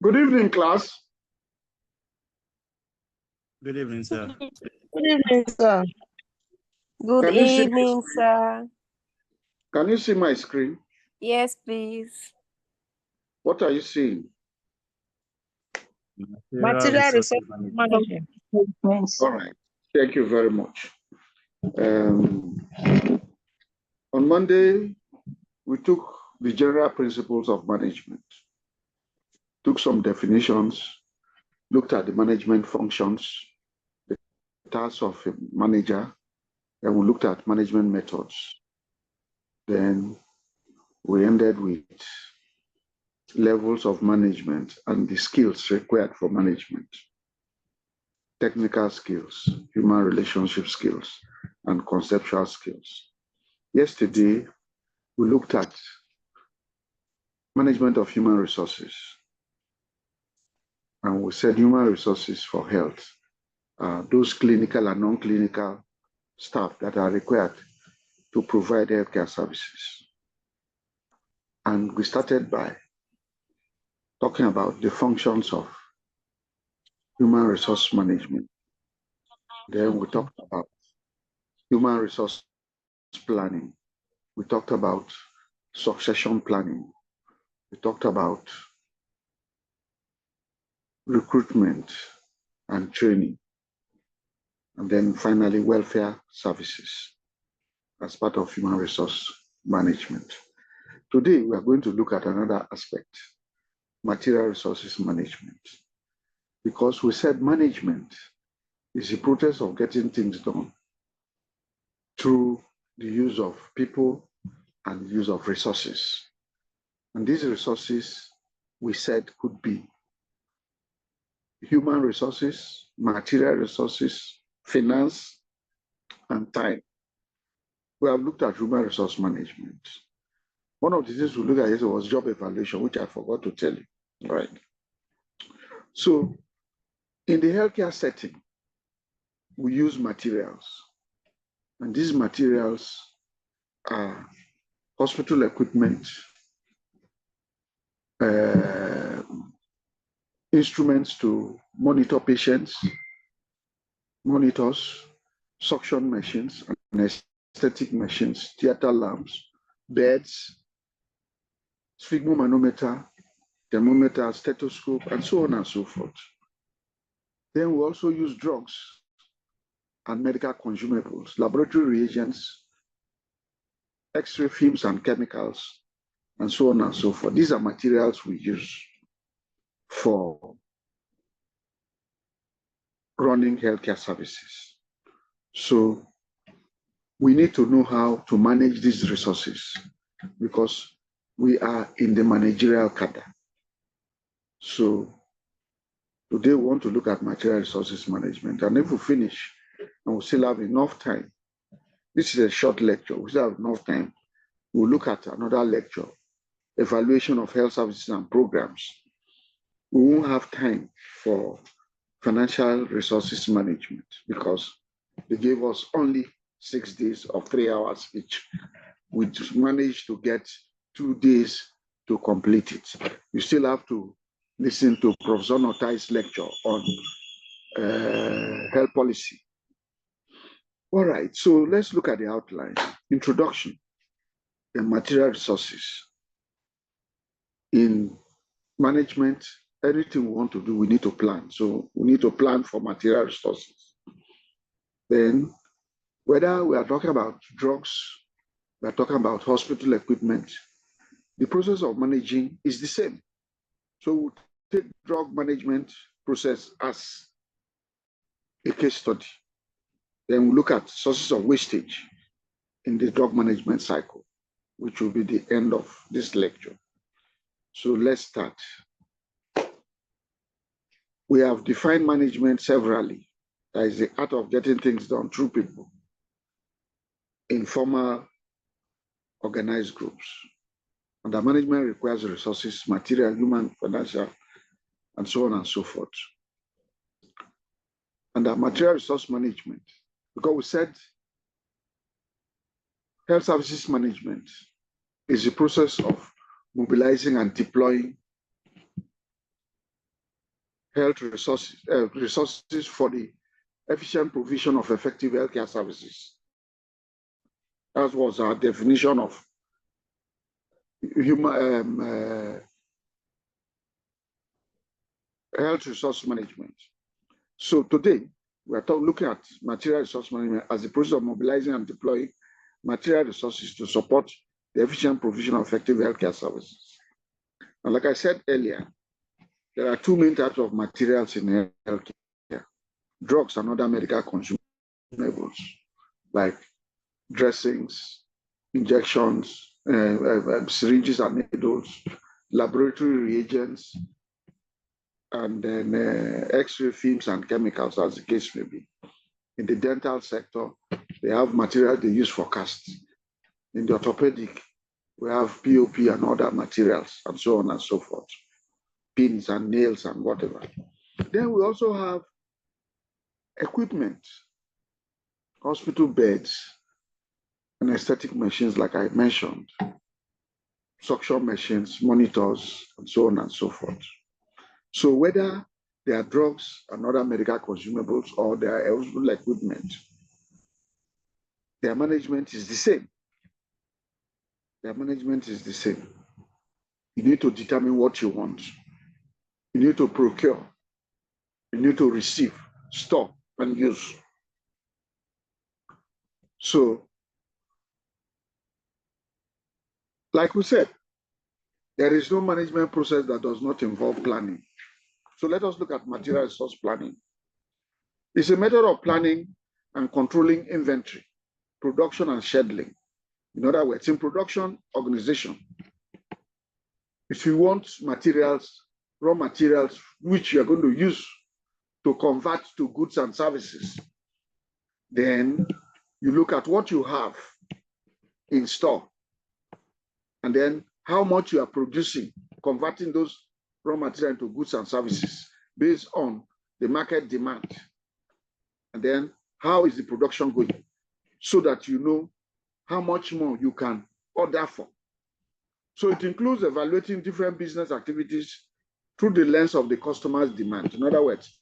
Good evening, class. Good evening, sir. Good evening, sir. Good evening, sir. Can you see my screen? Yes, please. What are you seeing? Material resource management. All right. Thank you very much. On Monday, we took the general principles of management, took some definitions, looked at the management functions, the tasks of a manager, and we looked at management methods. Then we ended with levels of management and the skills required for management. Technical skills, human relationship skills, and conceptual skills. Yesterday, we looked at management of human resources. And we said human resources for health, those clinical and non-clinical staff that are required to provide healthcare services. And we started by talking about the functions of human resource management. Then we talked about human resource planning. We talked about succession planning. We talked about recruitment and training. And then finally, welfare services as part of human resource management. Today, we are going to look at another aspect, material resources management. Because we said management is the process of getting things done through the use of people and use of resources. And these resources, we said, could be human resources, material resources, finance, and time. We have looked at human resource management. One of the things we looked at yesterday was job evaluation, which I forgot to tell you, right? So in the healthcare setting, we use materials. And these materials are hospital equipment, instruments to monitor patients, monitors, suction machines, anesthetic machines, theater lamps, beds, sphygmomanometer, thermometer, stethoscope, and so on and so forth. Then we also use drugs and medical consumables, laboratory reagents, X-ray films and chemicals, and so on and so forth. These are materials we use for running healthcare services. So we need to know how to manage these resources because we are in the managerial cadre. So today we want to look at material resources management. And if we finish and we still have enough time, this is a short lecture, we still have enough time, we'll look at another lecture, evaluation of health services and programs. We won't have time for financial resources management because they gave us only 6 days of 3 hours each. We just managed to get 2 days to complete it. You still have to listen to Professor Notai's lecture on health policy. All right, so let's look at the outline. Introduction and material resources. In management, anything we want to do, we need to plan. So we need to plan for material resources. Then, whether we are talking about drugs, we are talking about hospital equipment, the process of managing is the same. So we'll take drug management process as a case study. Then we look at sources of wastage in the drug management cycle, which will be the end of this lecture. So let's start. We have defined management severally. That is the art of getting things done through people, informal, organized groups. And the management requires resources, material, human, financial, and so on and so forth. And the material resource management, because we said health services management is the process of mobilizing and deploying health resources for the efficient provision of effective healthcare services. That was our definition of human health resource management. So today, we are looking at material resource management as the process of mobilizing and deploying material resources to support the efficient provision of effective healthcare services. And like I said earlier, there are two main types of materials in healthcare: drugs and other medical consumables, like dressings, injections, syringes and needles, laboratory reagents, and then X-ray films and chemicals, as the case may be. In the dental sector, they have material they use for casts. In the orthopedic, we have POP and other materials, and so on and so forth. Pins and nails and whatever. Then we also have equipment, hospital beds, and aesthetic machines, like I mentioned, suction machines, monitors, and so on and so forth. So whether they are drugs and other medical consumables or they are hospital equipment, their management is the same. Their management is the same. You need to determine what you want. You need to procure. You need to receive, store, and use. So, like we said, there is no management process that does not involve planning. So let us look at material resource planning. It's a method of planning and controlling inventory, production, and scheduling. In other words, in production organization, if you want materials, raw materials, which you are going to use to convert to goods and services, then you look at what you have in store, and then how much you are producing, converting those raw materials into goods and services based on the market demand. And then how is the production going, so that you know how much more you can order for. So it includes evaluating different business activities through the lens of the customer's demand. In other words,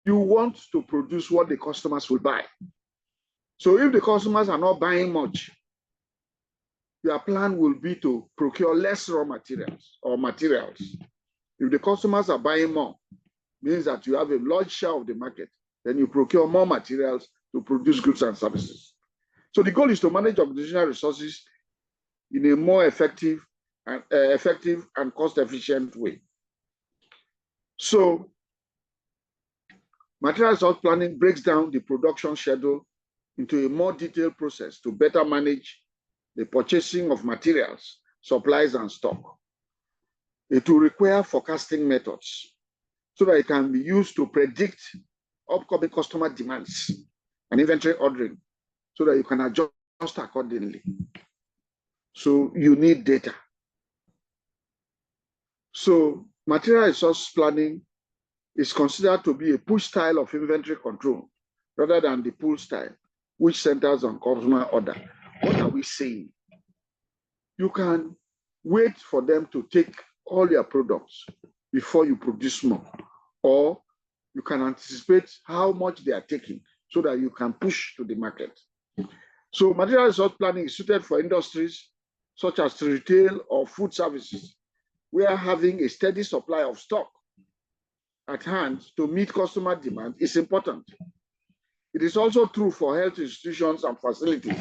you want to produce what the customers will buy. So if the customers are not buying much, your plan will be to procure less raw materials or materials. If the customers are buying more, means that you have a large share of the market, then you procure more materials to produce goods and services. So the goal is to manage organizational resources in a more effective and cost-efficient way. So material resource planning breaks down the production schedule into a more detailed process to better manage the purchasing of materials, supplies, and stock. It will require forecasting methods so that it can be used to predict upcoming customer demands and inventory ordering so that you can adjust accordingly. So you need data. So material resource planning is considered to be a push style of inventory control rather than the pull style, which centers on customer order. What are we saying? You can wait for them to take all your products before you produce more, or you can anticipate how much they are taking so that you can push to the market. So material resource planning is suited for industries such as retail or food services, where having a steady supply of stock at hand to meet customer demand is important. It is also true for health institutions and facilities.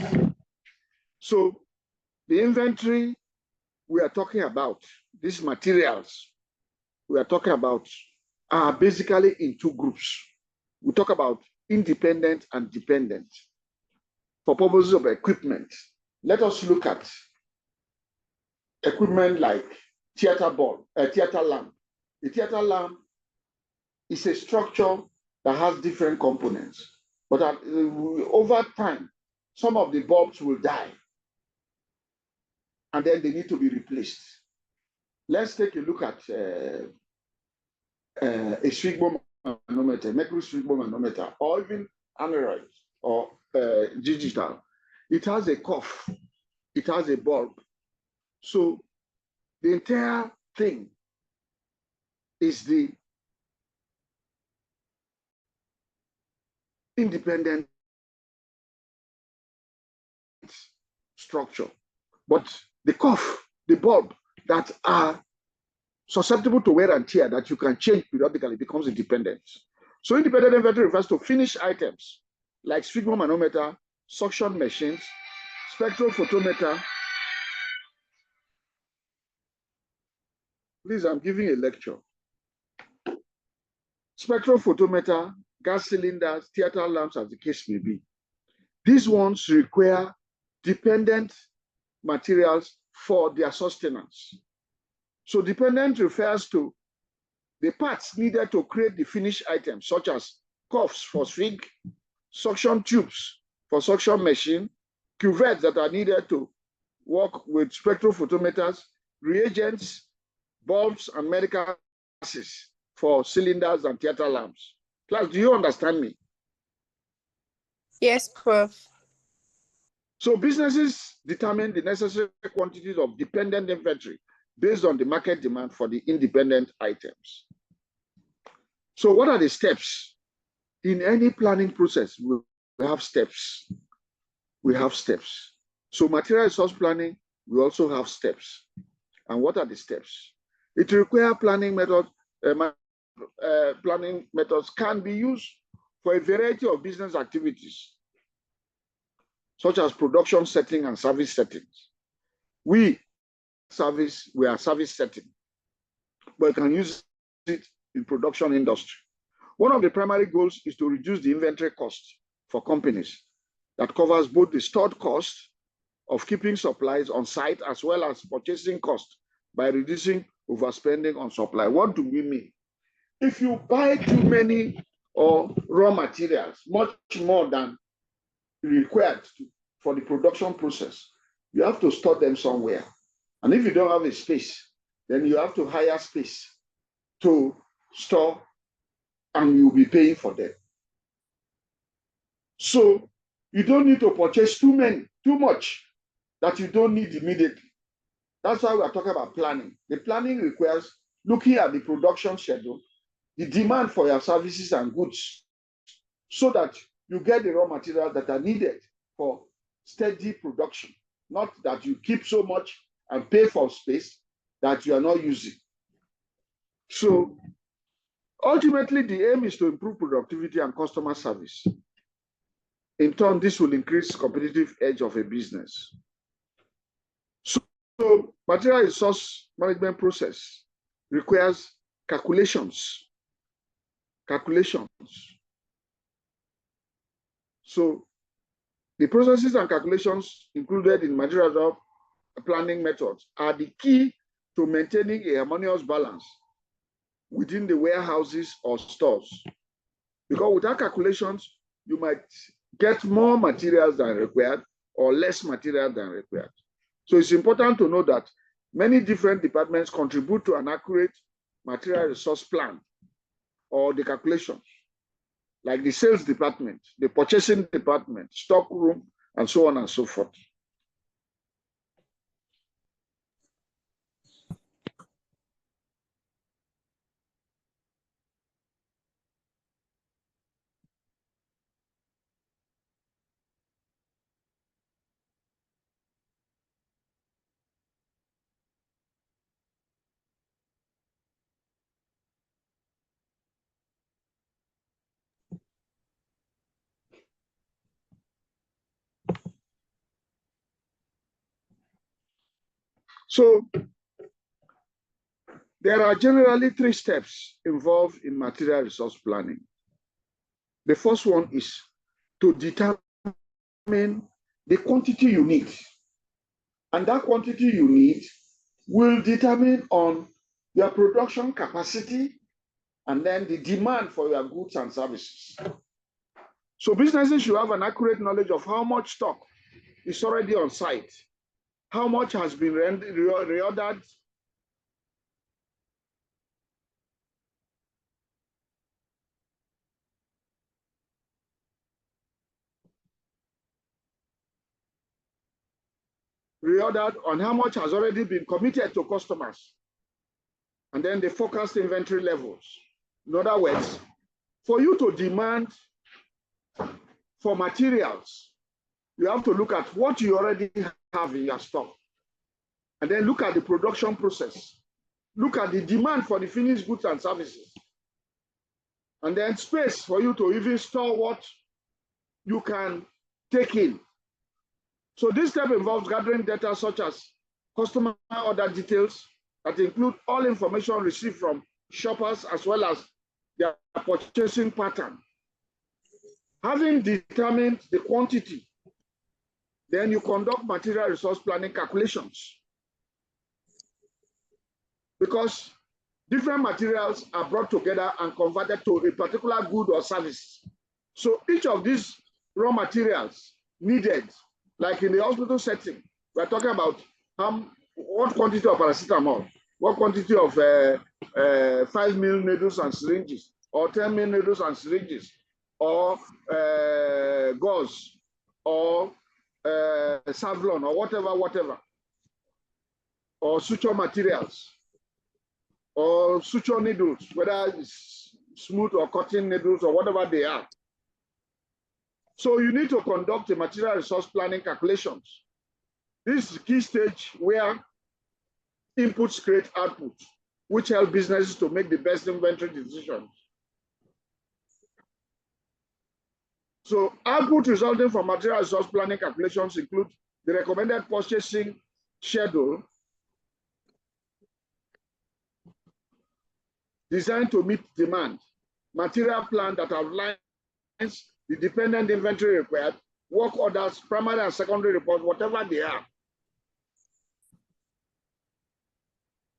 So the inventory we are talking about, these materials we are talking about, are basically in two groups. We talk about independent and dependent. For purposes of equipment, let us look at equipment like theater lamp. The theater lamp is a structure that has different components, but over time, some of the bulbs will die, and then they need to be replaced. Let's take a look at a sphygmomanometer, mercury sphygmomanometer, or even aneroid or digital. It has a cuff, it has a bulb. So the entire thing is the independent structure. But the cuff, the bulb that are susceptible to wear and tear that you can change periodically becomes independent. So independent inventory refers to finished items like sphygmomanometer, suction machines, spectrophotometer. Please, I'm giving a lecture. Spectrophotometer, gas cylinders, theater lamps, as the case may be. These ones require dependent materials for their sustenance. So dependent refers to the parts needed to create the finished items, such as cuffs for swing, suction tubes for suction machine, cuvettes that are needed to work with spectrophotometers, reagents, bulbs, and medical gases for cylinders and theater lamps. Class, do you understand me? Yes, Prof. So businesses determine the necessary quantities of dependent inventory based on the market demand for the independent items. So what are the steps? In any planning process, we have steps. We have steps. So material resource planning, we also have steps. And what are the steps? It requires planning methods. Planning methods can be used for a variety of business activities, such as production setting and service settings. We are service setting, but you can use it in production industry. One of the primary goals is to reduce the inventory cost for companies. That covers both the stored cost of keeping supplies on site as well as purchasing cost by reducing overspending on supply. What do we mean? If you buy too many or raw materials, much more than required for the production process, you have to store them somewhere. And if you don't have a space, then you have to hire space to store, and you'll be paying for them. So you don't need to purchase too much that you don't need immediately. That's why we are talking about planning. The planning requires looking at the production schedule, the demand for your services and goods, so that you get the raw materials that are needed for steady production, not that you keep so much and pay for space that you are not using. So ultimately, the aim is to improve productivity and customer service. In turn, this will increase competitive edge of a business. So material resource management process requires calculations. So the processes and calculations included in material planning methods are the key to maintaining a harmonious balance within the warehouses or stores. Because without calculations, you might get more materials than required or less material than required. So it's important to know that many different departments contribute to an accurate material resource plan or the calculations, like the sales department, the purchasing department, stock room, and so on and so forth. So there are generally 3 steps involved in material resource planning. The first one is to determine the quantity you need. And that quantity you need will determine on your production capacity and then the demand for your goods and services. So businesses should have an accurate knowledge of how much stock is already on site, how much has been reordered, on how much has already been committed to customers, and then the forecast inventory levels. In other words, for you to demand For materials, you have to look at what you already have in your stock. And then look at the production process. Look at the demand for the finished goods and services. And then space for you to even store what you can take in. So this step involves gathering data such as customer order details that include all information received from shoppers as well as their purchasing pattern. Having determined the quantity, then you conduct material resource planning calculations. Because different materials are brought together and converted to a particular good or service. So each of these raw materials needed, like in the hospital setting, we're talking about what quantity of paracetamol, what quantity of 5 mil needles and syringes, or 10 mil needles and syringes, or gauze, or Savlon, or whatever, or suture materials, or suture needles, whether it's smooth or cotton needles or whatever they are. So you need to conduct a material resource planning calculations. This is a key stage where inputs create output, which help businesses to make the best inventory decisions. So output resulting from material resource planning calculations include the recommended purchasing schedule designed to meet demand, material plan that outlines the dependent inventory required, work orders, primary and secondary reports, whatever they are.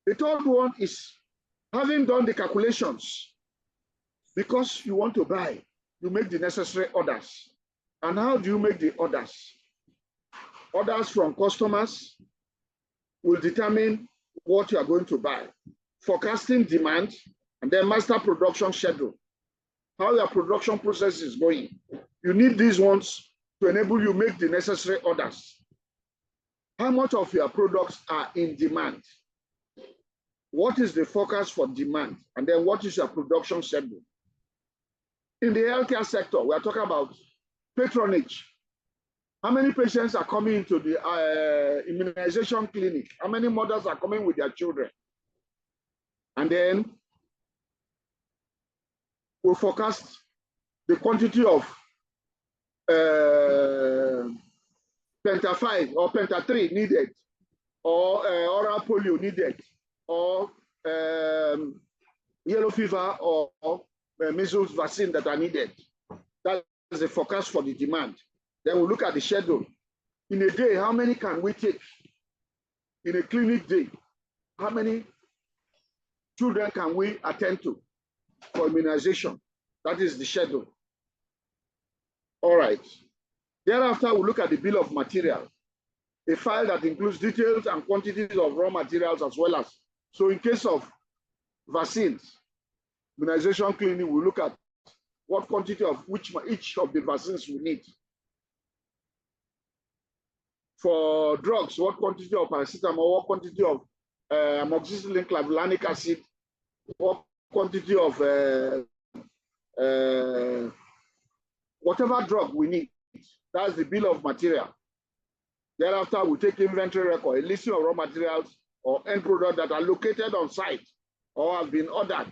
The third one is having done the calculations, because you want to buy, you make the necessary orders. And how do you make the orders? Orders from customers will determine what you are going to buy. Forecasting demand, and then master production schedule, how your production process is going. You need these ones to enable you make the necessary orders. How much of your products are in demand? What is the forecast for demand? And then what is your production schedule? In the healthcare sector, we are talking about patronage. How many patients are coming into the immunization clinic? How many mothers are coming with their children? And then we forecast the quantity of Penta 5 or Penta 3 needed, or oral polio needed, or yellow fever or measles vaccine that are needed. That is the forecast for the demand. Then we look at the schedule. In a day, how many can we take? In a clinic day, how many children can we attend to for immunization? That is the schedule. All right. Thereafter, we look at the bill of material, a file that includes details and quantities of raw materials as well as. So in case of vaccines, immunization clinic, we look at what quantity of each of the vaccines we need. For drugs, what quantity of paracetamol, what quantity of amoxicillin clavulanic acid, what quantity of whatever drug we need. That's the bill of material. Thereafter, we take inventory record, a listing of raw materials or end products that are located on site or have been ordered.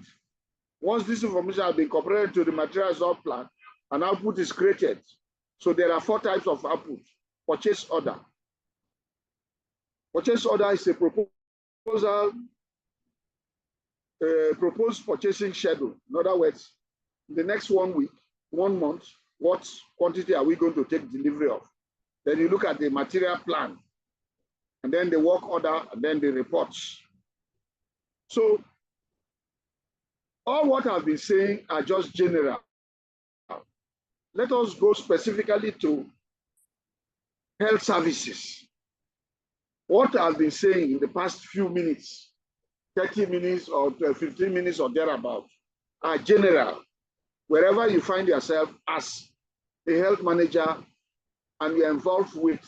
Once this information has been incorporated to the material resource plan, an output is created. So there are 4 types of output. Purchase order. Purchase order is a proposal, proposed purchasing schedule. In other words, in the next 1 week, 1 month, what quantity are we going to take delivery of? Then you look at the material plan, and then the work order, and then the reports. So all what I've been saying are just general. Let us go specifically to health services. What I've been saying in the past few minutes, 30 minutes or 15 minutes or thereabout, are general. Wherever you find yourself as a health manager and you're involved with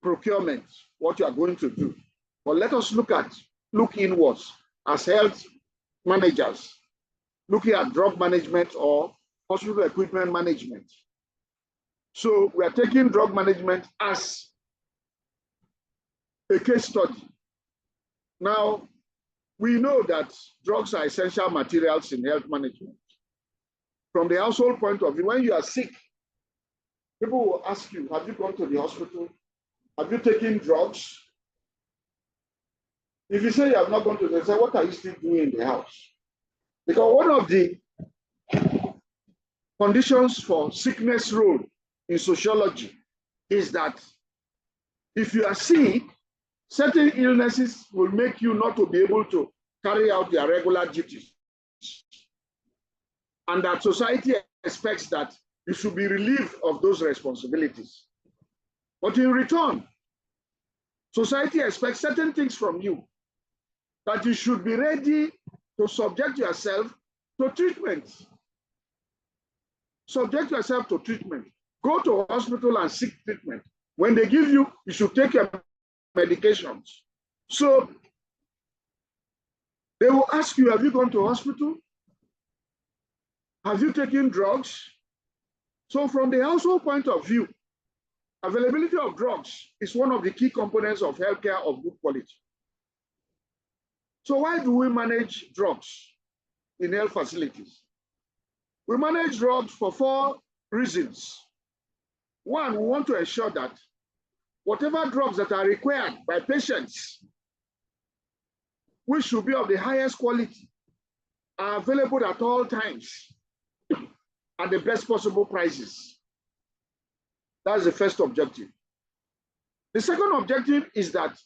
procurement, what you are going to do. But let us look inwards as health managers, looking at drug management or hospital equipment management. So we are taking drug management as a case study. Now, we know that drugs are essential materials in health management. From the household point of view, when you are sick, people will ask you, have you gone to the hospital? Have you taken drugs? If you say you have not gone to the hospital, what are you still doing in the house? Because one of the conditions for sickness role in sociology is that if you are sick, certain illnesses will make you not to be able to carry out your regular duties. And that society expects that you should be relieved of those responsibilities. But in return, society expects certain things from you, that you should be ready to subject yourself to treatment. Subject yourself to treatment. Go to hospital and seek treatment. When they give you, you should take your medications. So they will ask you, have you gone to hospital? Have you taken drugs? So from the household point of view, availability of drugs is one of the key components of healthcare of good quality. So why do we manage drugs in health facilities? We manage drugs for 4 reasons. One, we want to ensure that whatever drugs that are required by patients, which should be of the highest quality, are available at all times at the best possible prices. That's the first objective. The second objective is that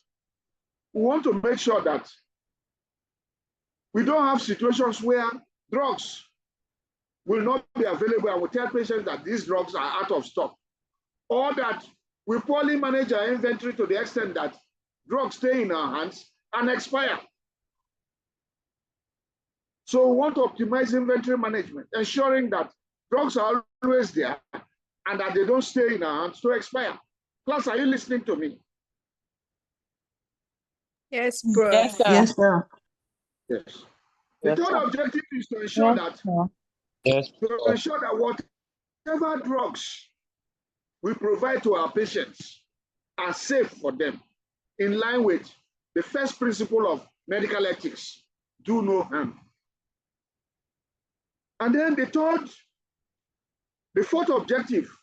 we want to make sure that we don't have situations where drugs will not be available and we tell patients that these drugs are out of stock, or that we poorly manage our inventory to the extent that drugs stay in our hands and expire. So we want to optimize inventory management, ensuring that drugs are always there and that they don't stay in our hands to expire. Class, are you listening to me? Yes, bro. Yes, sir. Yes, sir. Yes. The third objective is to ensure that whatever drugs we provide to our patients are safe for them, in line with the first principle of medical ethics: do no harm. And then the fourth objective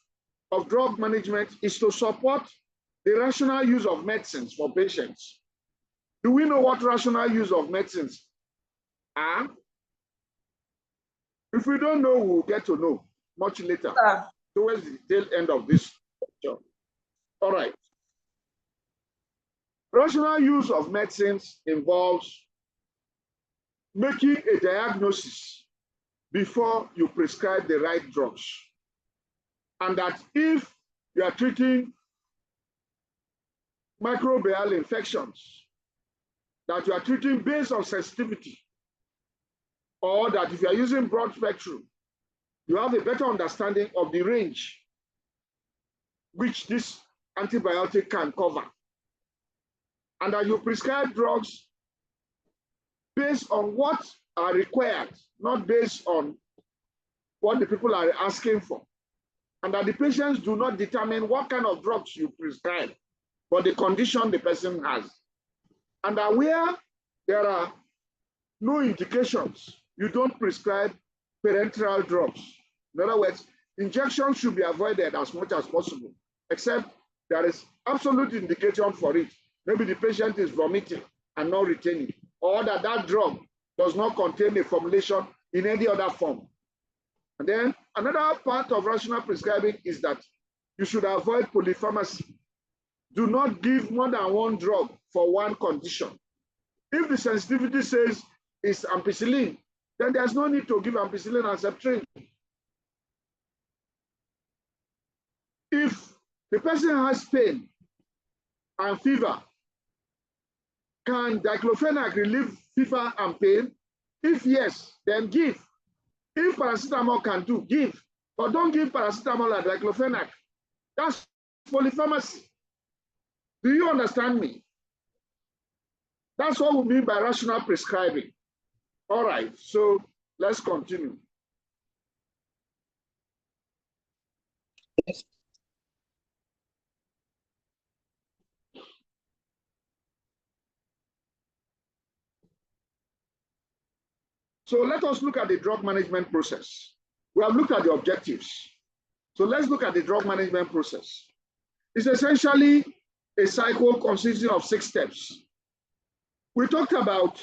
of drug management is to support the rational use of medicines for patients. Do we know what rational use of medicines are? If we don't know, we'll get to know much later, towards the tail end of this lecture. All right. Rational use of medicines involves making a diagnosis before you prescribe the right drugs. And that if you are treating microbial infections, that you are treating based on sensitivity, or that if you are using broad spectrum, you have a better understanding of the range which this antibiotic can cover. And that you prescribe drugs based on what are required, not based on what the people are asking for. And that the patients do not determine what kind of drugs you prescribe, but the condition the person has. And that where there are no indications, you don't prescribe parenteral drugs. In other words, injections should be avoided as much as possible, except there is absolute indication for it. Maybe the patient is vomiting and not retaining, or that drug does not contain a formulation in any other form. And then another part of rational prescribing is that you should avoid polypharmacy. Do not give more than one drug for one condition. If the sensitivity says it's ampicillin, then there's no need to give ampicillin and septrin. If the person has pain and fever, can diclofenac relieve fever and pain? If yes, then give. If paracetamol can do, give. But don't give paracetamol and diclofenac. That's polypharmacy. Do you understand me? That's what we mean by rational prescribing. All right, so let's continue. So let us look at the drug management process. We have looked at the objectives. So let's look at the drug management process. It's essentially a cycle consisting of 6 steps. We talked about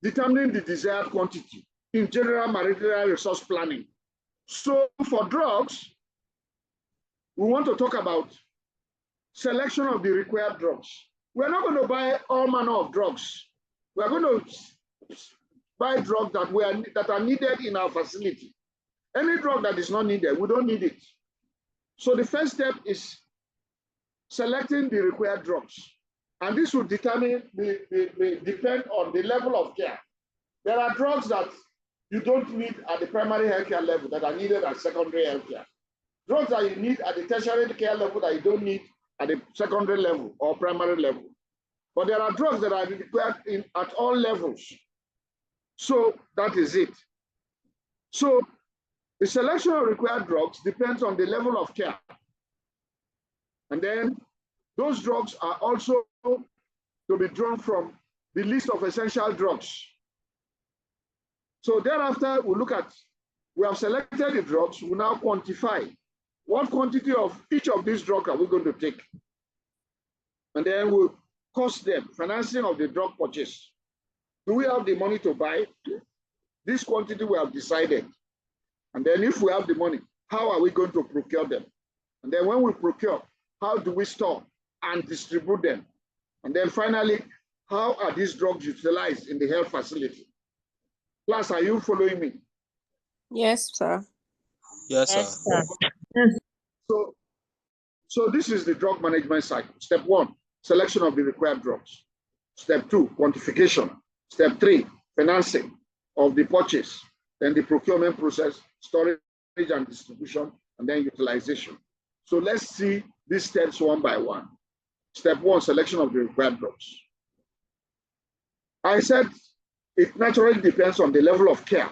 determining the desired quantity in general material resource planning. So for drugs, we want to talk about selection of the required drugs. We're not going to buy all manner of drugs. We're going to buy drugs that are needed in our facility. Any drug that is not needed, we don't need it. So the first step is selecting the required drugs. And this will depend on the level of care. There are drugs that you don't need at the primary healthcare level that are needed at secondary healthcare. Drugs that you need at the tertiary care level that you don't need at the secondary level or primary level. But there are drugs that are required at all levels. So that is it. So the selection of required drugs depends on the level of care. And then those drugs are also to be drawn from the list of essential drugs. So thereafter, we have selected the drugs, we now quantify what quantity of each of these drugs are we going to take. And then we'll cost them, financing of the drug purchase. Do we have the money to buy? This quantity we have decided. And then if we have the money, how are we going to procure them? And then when we procure, how do we store and distribute them? And then finally, how are these drugs utilized in the health facility? Class, are you following me? Yes, sir. Yes, sir. Yes, sir. So this is the drug management cycle. Step 1, selection of the required drugs. Step 2, quantification. Step 3, financing of the purchase. Then the procurement process, storage and distribution, and then utilization. So let's see these steps one by one. Step 1, selection of the required drugs. I said it naturally depends on the level of care.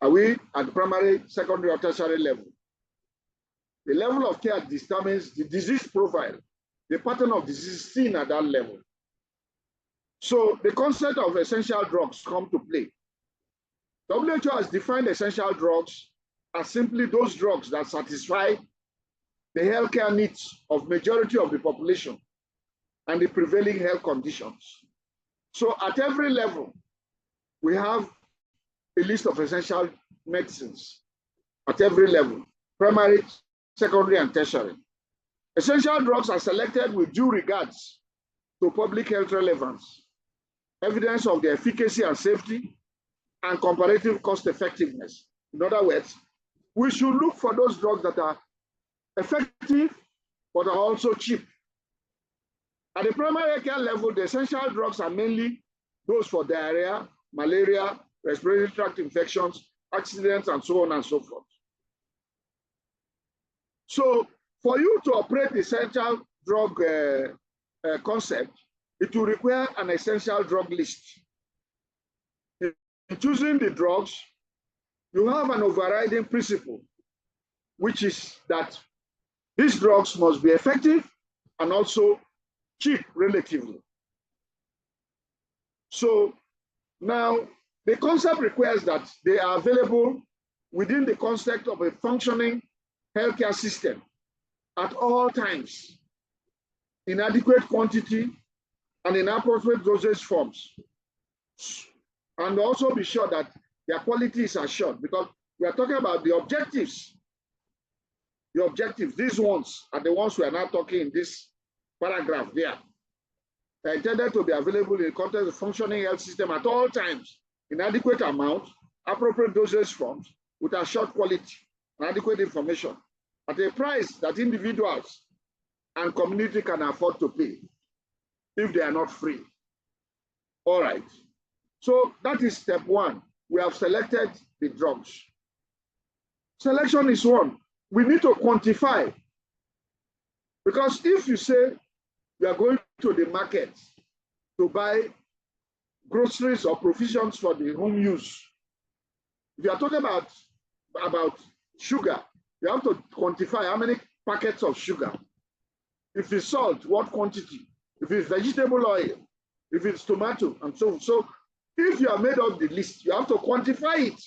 Are we at the primary, secondary, or tertiary level? The level of care determines the disease profile, the pattern of disease seen at that level. So the concept of essential drugs come to play. WHO has defined essential drugs as simply those drugs that satisfy the healthcare needs of majority of the population and the prevailing health conditions. So at every level, we have a list of essential medicines at every level, primary, secondary, and tertiary. Essential drugs are selected with due regards to public health relevance, evidence of their efficacy and safety, and comparative cost effectiveness. In other words, we should look for those drugs that are effective, but are also cheap. At the primary care level, the essential drugs are mainly those for diarrhea, malaria, respiratory tract infections, accidents, and so on and so forth. So for you to operate the essential drug concept, it will require an essential drug list. In choosing the drugs, you have an overriding principle, which is that these drugs must be effective and also cheap relatively. So now the concept requires that they are available within the context of a functioning healthcare system at all times, in adequate quantity and in appropriate dosage forms. And also be sure that their quality is assured, because we are talking about the objectives. The objectives, these ones are the ones we are now talking in this paragraph there. They are intended to be available in the context of functioning health system at all times, in adequate amount, appropriate dosage forms, with assured quality and adequate information, at a price that individuals and community can afford to pay if they are not free. All right. So that is step 1. We have selected the drugs. Selection is one. We need to quantify. Because if you say you are going to the market to buy groceries or provisions for the home use, if you are talking about sugar, you have to quantify how many packets of sugar. If it's salt, what quantity? If it's vegetable oil, if it's tomato, and so on. So if you have made up the list, you have to quantify it.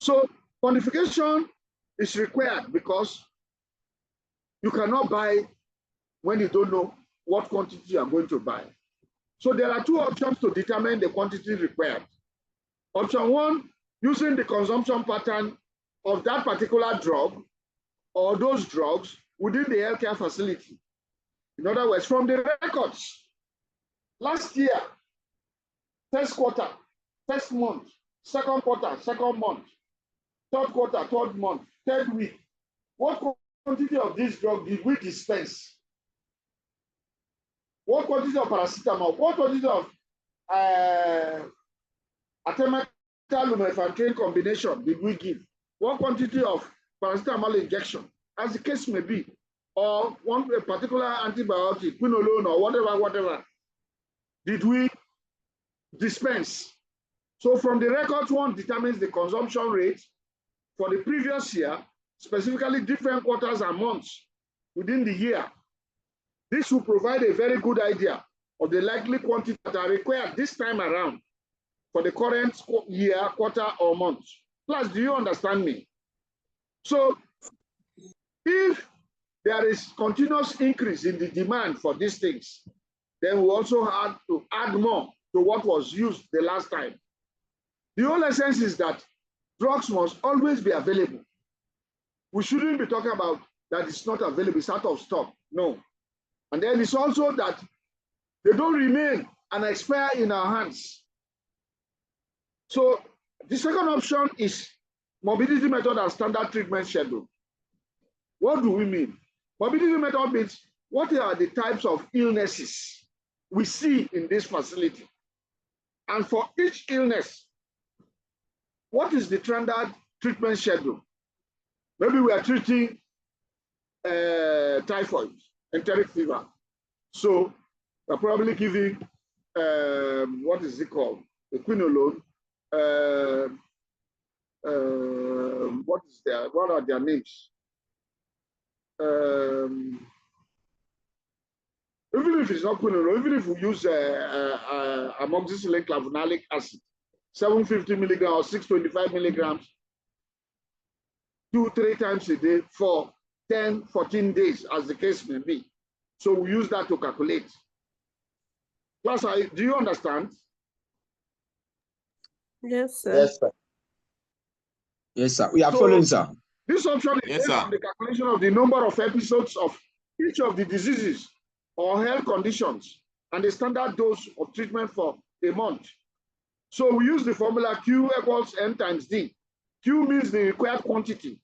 So quantification is required because you cannot buy when you don't know what quantity you are going to buy. So there are two options to determine the quantity required. Option one, using the consumption pattern of that particular drug or those drugs within the healthcare facility. In other words, from the records, last year, first quarter, first month, second quarter, second month, third quarter, third month, third week, what quantity of this drug did we dispense? What quantity of paracetamol? What quantity of artemether lumefantrine combination did we give? What quantity of paracetamol injection, as the case may be, or a particular antibiotic, quinolone or whatever, did we dispense? So from the records, one determines the consumption rate for the previous year, specifically different quarters and months within the year. This will provide a very good idea of the likely quantity that are required this time around for the current year, quarter, or month. Plus, do you understand me? So if there is continuous increase in the demand for these things, then we also had to add more to what was used the last time. The whole essence is that drugs must always be available. We shouldn't be talking about that it's not available, it's out of stock. No. And then it's also that they don't remain and expire in our hands. So the second option is morbidity method and standard treatment schedule. What do we mean? Morbidity method means what are the types of illnesses we see in this facility? And for each illness, what is the standard treatment schedule? Maybe we are treating typhoid, enteric fever. So we're probably giving, what is it called? The quinolone. What are their names? Even if it's not quinolone, even if we use amoxicillin clavulanic acid, 750 milligrams or 625 milligrams, 2-3 times a day for 10, 14 days, as the case may be. So we use that to calculate. Plus, do you understand? Yes, sir. Yes, sir. Yes, sir. We are following, sir. This option is based on the calculation of the number of episodes of each of the diseases or health conditions and the standard dose of treatment for a month. So we use the formula Q equals N times D. Q means the required quantity,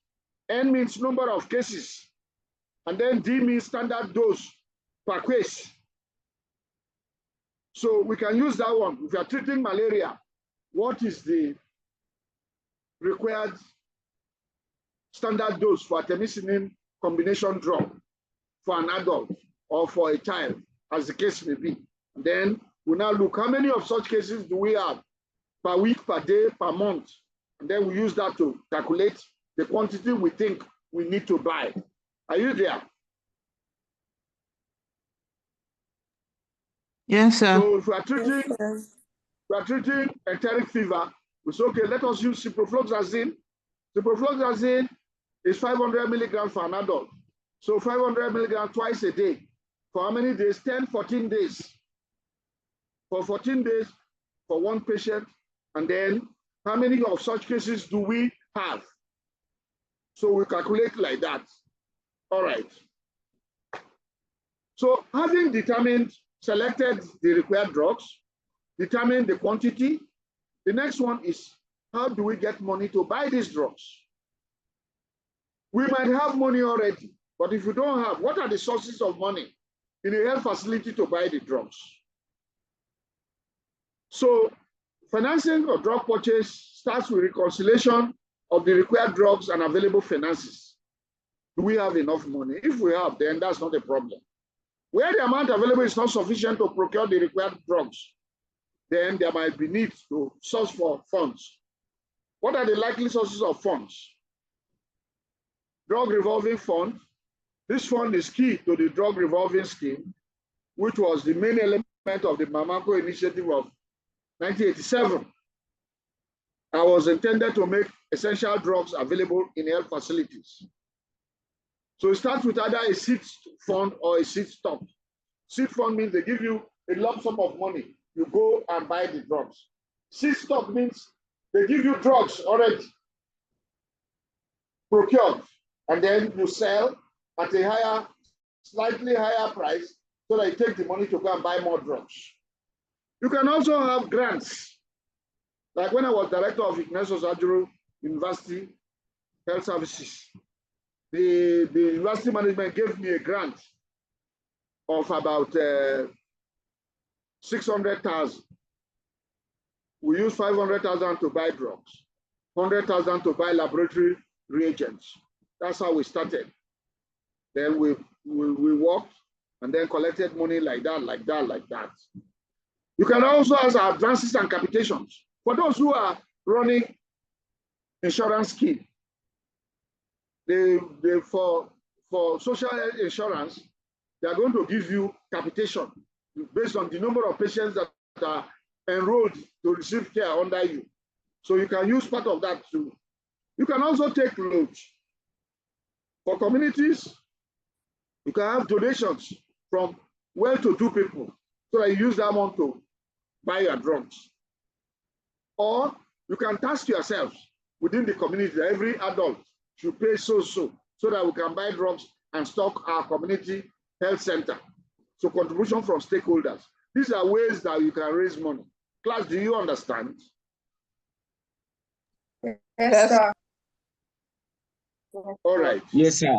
N means number of cases, and then D means standard dose per case. So we can use that one. If you are treating malaria, what is the required standard dose for artemisinin combination drug for an adult or for a child, as the case may be? And then we now look, how many of such cases do we have per week, per day, per month? And then we use that to calculate the quantity we think we need to buy. Are you there? Yes, sir. So if we are treating enteric fever, we say, okay, let us use ciprofloxacin. Ciprofloxacin is 500 milligrams for an adult. So 500 milligrams twice a day. For how many days? 10, 14 days. For 14 days for one patient. And then how many of such cases do we have? So we calculate like that. All right. So having selected the required drugs, determine the quantity, the next one is, how do we get money to buy these drugs? We might have money already, but if we don't have, what are the sources of money in a health facility to buy the drugs? So financing of drug purchase starts with reconciliation of the required drugs and available finances. Do we have enough money? If we have, then that's not a problem. Where the amount available is not sufficient to procure the required drugs, then there might be need to source for funds. What are the likely sources of funds? Drug revolving fund. This fund is key to the drug revolving scheme. which was the main element of the Mamako initiative of 1987. I was intended to make essential drugs available in health facilities. So it starts with either a seed fund or a seed stock. Seed fund means they give you a lump sum of money. You go and buy the drugs. Seed stock means they give you drugs already procured, and then you sell at a higher, slightly higher price so that you take the money to go and buy more drugs. You can also have grants. Like when I was director of Ignacio Sajuru University Health Services, the university management gave me a grant of about 600,000. We used 500,000 to buy drugs, 100,000 to buy laboratory reagents. That's how we started. Then we worked and then collected money like that. You can also ask advances and capitations. For those who are running insurance scheme, for social insurance, they are going to give you capitation based on the number of patients that are enrolled to receive care under you. So you can use part of that too. You can also take loans. For communities, you can have donations from well-to-do people so that you use that money to buy your drugs. Or you can task yourselves within the community that every adult should pay so that we can buy drugs and stock our community health center. So contribution from stakeholders. These are ways that you can raise money. Class, do you understand? Yes, sir. All right. Yes, sir.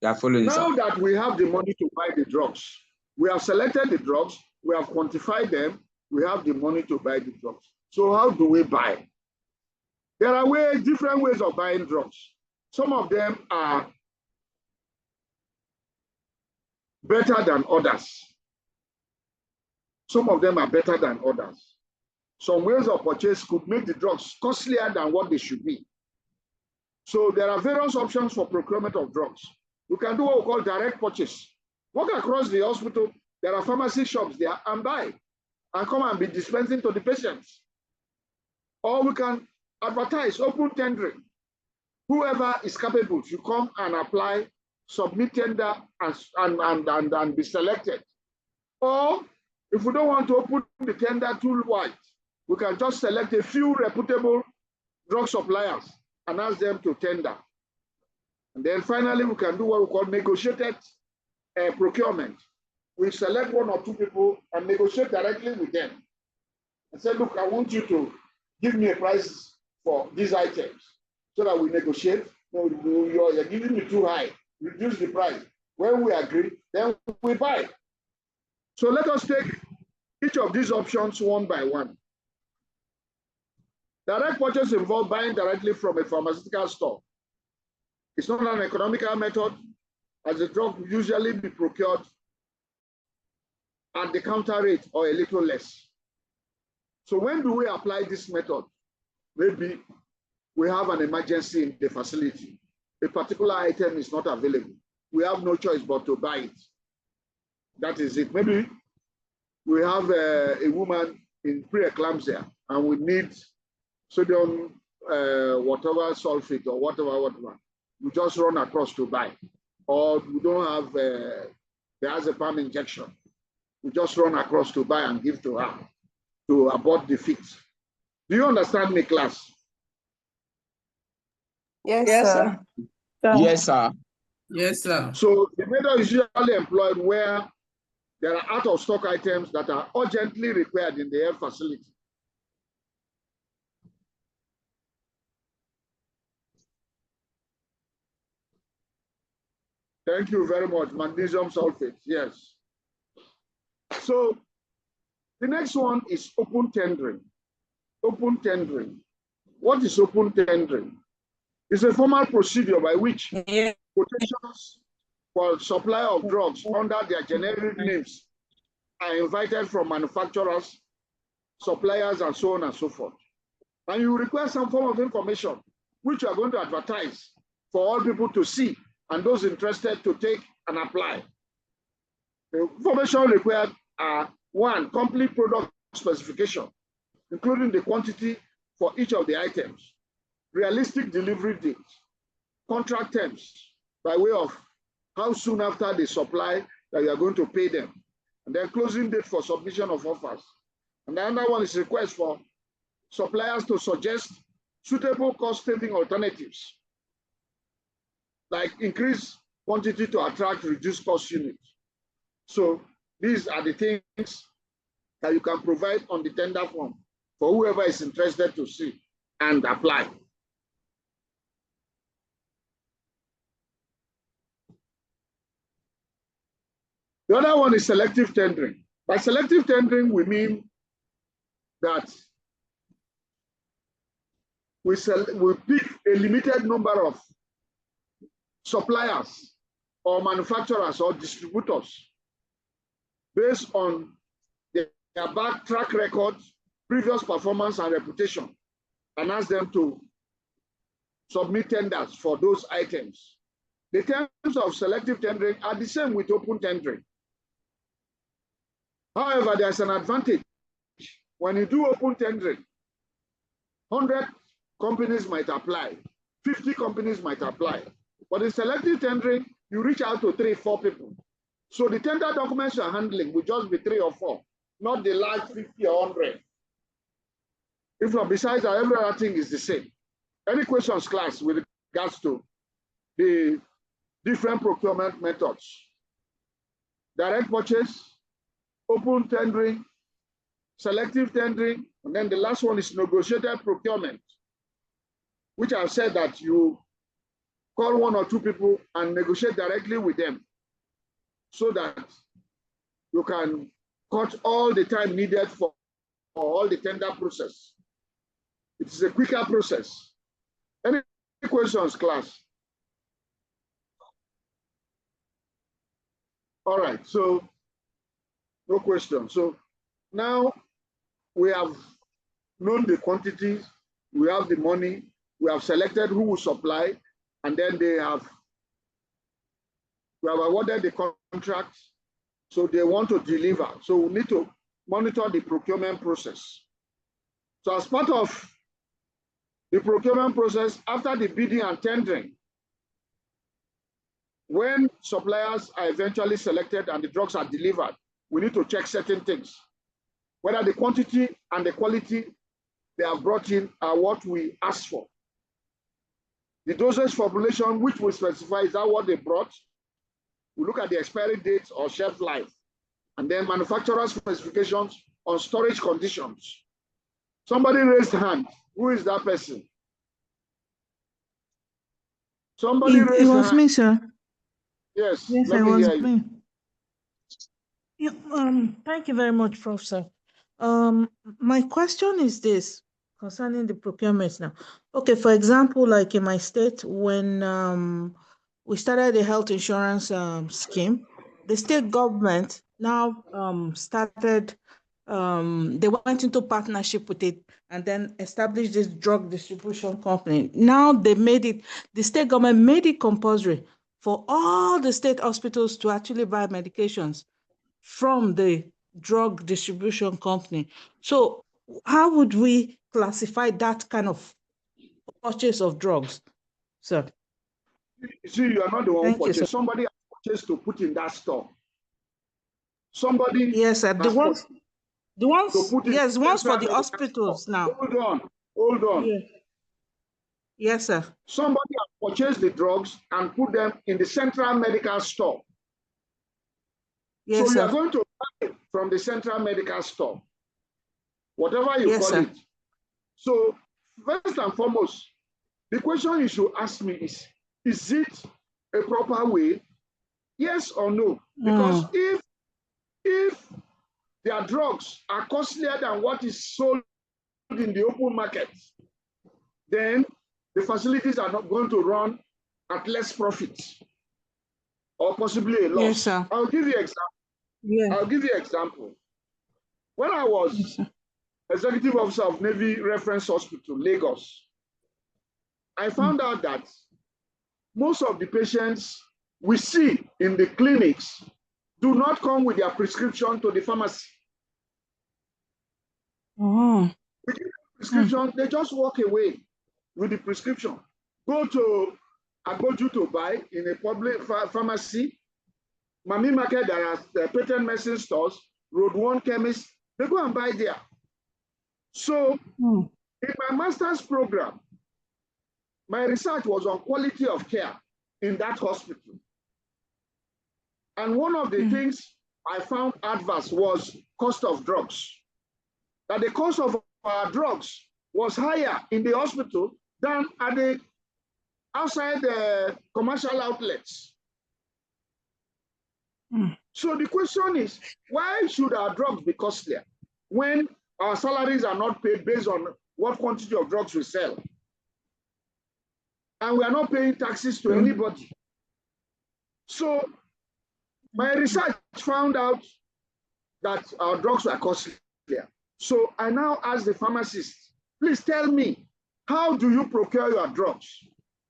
Yeah, following, now sir. that we have the money to buy the drugs, we have selected the drugs, we have quantified them, we have the money to buy the drugs. So how do we buy? There are different ways of buying drugs. Some of them are better than others. Some of them are better than others. Some ways of purchase could make the drugs costlier than what they should be. So there are various options for procurement of drugs. We can do what we call direct purchase. Walk across the hospital, there are pharmacy shops there, and buy and come and be dispensing to the patients. Or we can advertise, open tendering. Whoever is capable should come and apply, submit tender, and be selected. Or if we don't want to open the tender too wide, we can just select a few reputable drug suppliers and ask them to tender. And then finally, we can do what we call negotiated procurement. We select one or two people and negotiate directly with them and say, look, I want you to give me a price for these items so that we negotiate. No, you're giving me too high, reduce the price. When we agree, then we buy. So let us take each of these options one by one. Direct purchase involves buying directly from a pharmaceutical store. It's not an economical method, as the drug will usually be procured at the counter rate or a little less. So when do we apply this method? Maybe we have an emergency in the facility. A particular item is not available. We have no choice but to buy it. That is it. Maybe we have a woman in preeclampsia and we need sodium, whatever sulfate or whatever. We just run across to buy. Or we don't have the diazepam injection. We just run across to buy and give to her to abort the fix. Do you understand me, class? Yes, Yes, sir. sir. Yes, sir. Yes, sir. So the method is usually employed where there are out-of-stock items that are urgently required in the health facility. Thank you very much. Magnesium sulfate, yes. So the next one is open tendering. Open tendering. What is open tendering? It's a formal procedure by which quotations for supply of drugs under their generic names are invited from manufacturers, suppliers, and so on and so forth. And you require some form of information which you are going to advertise for all people to see and those interested to take and apply. The information required are: 1, complete product specification, including the quantity for each of the items, realistic delivery date, contract terms by way of how soon after the supply that you are going to pay them, and then closing date for submission of offers. And the other one is request for suppliers to suggest suitable cost-saving alternatives, like increase quantity to attract reduced cost units. So these are the things that you can provide on the tender form for whoever is interested to see and apply. The other one is selective tendering. By selective tendering, we mean that we pick a limited number of suppliers or manufacturers or distributors based on their back track record, previous performance and reputation, and ask them to submit tenders for those items. The terms of selective tendering are the same with open tendering. However, there's an advantage. When you do open tendering, 100 companies might apply, 50 companies might apply. But in selective tendering, you reach out to 3 or 4 people. So the tender documents you're handling will just be 3 or 4, not the large 50 or 100. If not, besides that, every other thing is the same. Any questions, class, with regards to the different procurement methods? Direct purchase, open tendering, selective tendering, and then the last one is negotiated procurement, which I've said that you call 1 or 2 people and negotiate directly with them so that you can cut all the time needed for all the tender process. It is a quicker process. Any questions, class? All right, so no question. So now we have known the quantities, we have the money, we have selected who will supply, and then we have awarded the contract, so they want to deliver. So we need to monitor the procurement process. So as part of the procurement process, after the bidding and tendering, when suppliers are eventually selected and the drugs are delivered, we need to check certain things, whether the quantity and the quality they have brought in are what we asked for. The dosage formulation, which we specify, is that what they brought? We look at the expiry dates or shelf life, and then manufacturer specifications on storage conditions. Somebody raised hand. Who is that person? Somebody raised hand. It was me, sir. Yes, Yes, let it me was hear you. me. Yeah, thank you very much, Professor. My question is this concerning the procurement now. Okay, for example, like in my state, when we started the health insurance scheme, the state government now started, they went into partnership with it and then established this drug distribution company. Now they made it, the state government made it compulsory for all the state hospitals to actually buy medications from the drug distribution company. So how would we classify that kind of purchase of drugs, sir? You see, you are not the one who Thank you, sir. purchased. Somebody has purchased to put in that store. Somebody Yes, sir. The ones, yes, ones for the medical hospitals store. now. Hold on. Yeah. Yes, sir. Somebody has purchased the drugs and put them in the central medical store. Yes, so sir. you are going to buy it from the central medical store, whatever you call it. So first and foremost, the question you should ask me is it a proper way? Yes or no? Because if their drugs are costlier than what is sold in the open market, then the facilities are not going to run at less profits or possibly a loss. Yes, sir. I'll give you an example. Yeah. I'll give you an example. When I was executive officer of Navy Reference Hospital, Lagos, I found out that most of the patients we see in the clinics do not come with their prescription to the pharmacy. Oh. With the prescription, they just walk away with the prescription. Go to Agboju to buy in a public pharmacy, Mami Market, there are patent medicine stores, Road 1 chemist, they go and buy there. So in my master's program, my research was on quality of care in that hospital. And one of the things I found adverse was cost of drugs. That the cost of our drugs was higher in the hospital than at the outside the commercial outlets. So the question is, why should our drugs be costlier when our salaries are not paid based on what quantity of drugs we sell? And we are not paying taxes to anybody. So my research found out that our drugs were costlier. So I now ask the pharmacist, please tell me, how do you procure your drugs?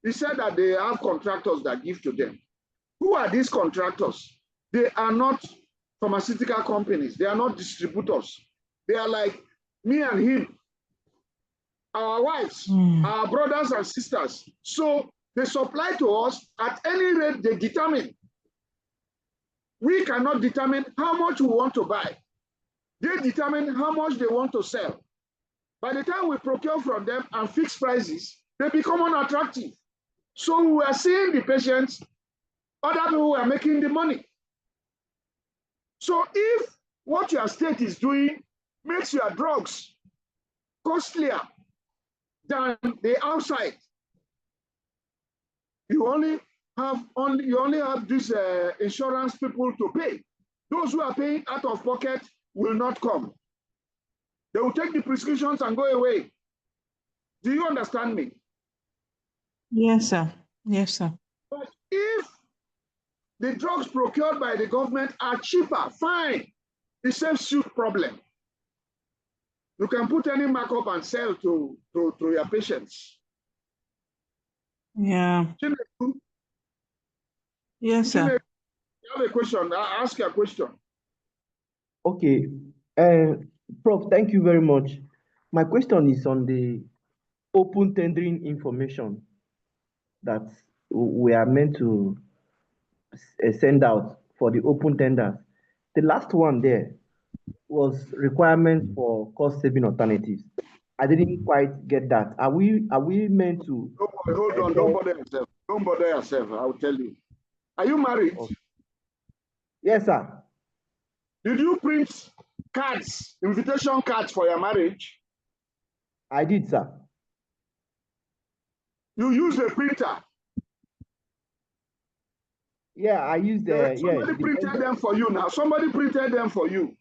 He said that they have contractors that give to them. Who are these contractors? They are not pharmaceutical companies. They are not distributors. They are like me and him, our wives, our brothers and sisters. So they supply to us at any rate they determine. We cannot determine how much we want to buy. They determine how much they want to sell. By the time we procure from them and fix prices, they become unattractive. So we are seeing the patients, other people are making the money. So if what your state is doing makes your drugs costlier than the outside, you only have these insurance people to pay. Those who are paying out of pocket will not come. They will take the prescriptions and go away. Do you understand me? Yes, sir. Yes, sir. But if the drugs procured by the government are cheaper, fine. It saves you problem. You can put any markup and sell to your patients. Yeah. Yes, sir. You have a question? I'll ask you a question. Okay. Prof, thank you very much. My question is on the open tendering information that we are meant to send out for the open tenders. The last one there was requirements for cost-saving alternatives. I didn't quite get that. Are we meant to? Hold on, don't bother yourself. Don't bother yourself. I'll tell you. Are you married? Okay. Yes, sir. Did you print cards, invitation cards for your marriage? I did, sir. You use a printer. Yeah, I used somebody printed them for you now. Somebody printed them for you.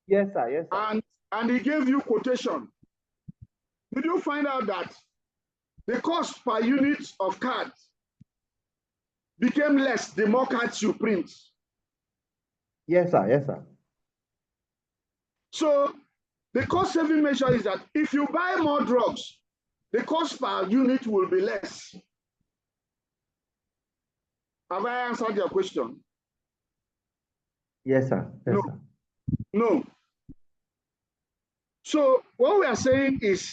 Yes, sir. Yes, sir. And he gave you quotation. Did you find out that the cost per unit of cards became less the more cards you print? Yes, sir. Yes, sir. So the cost saving measure is that if you buy more drugs, the cost per unit will be less. Have I answered your question? Yes, sir. Yes, no. Sir. No. So what we are saying is,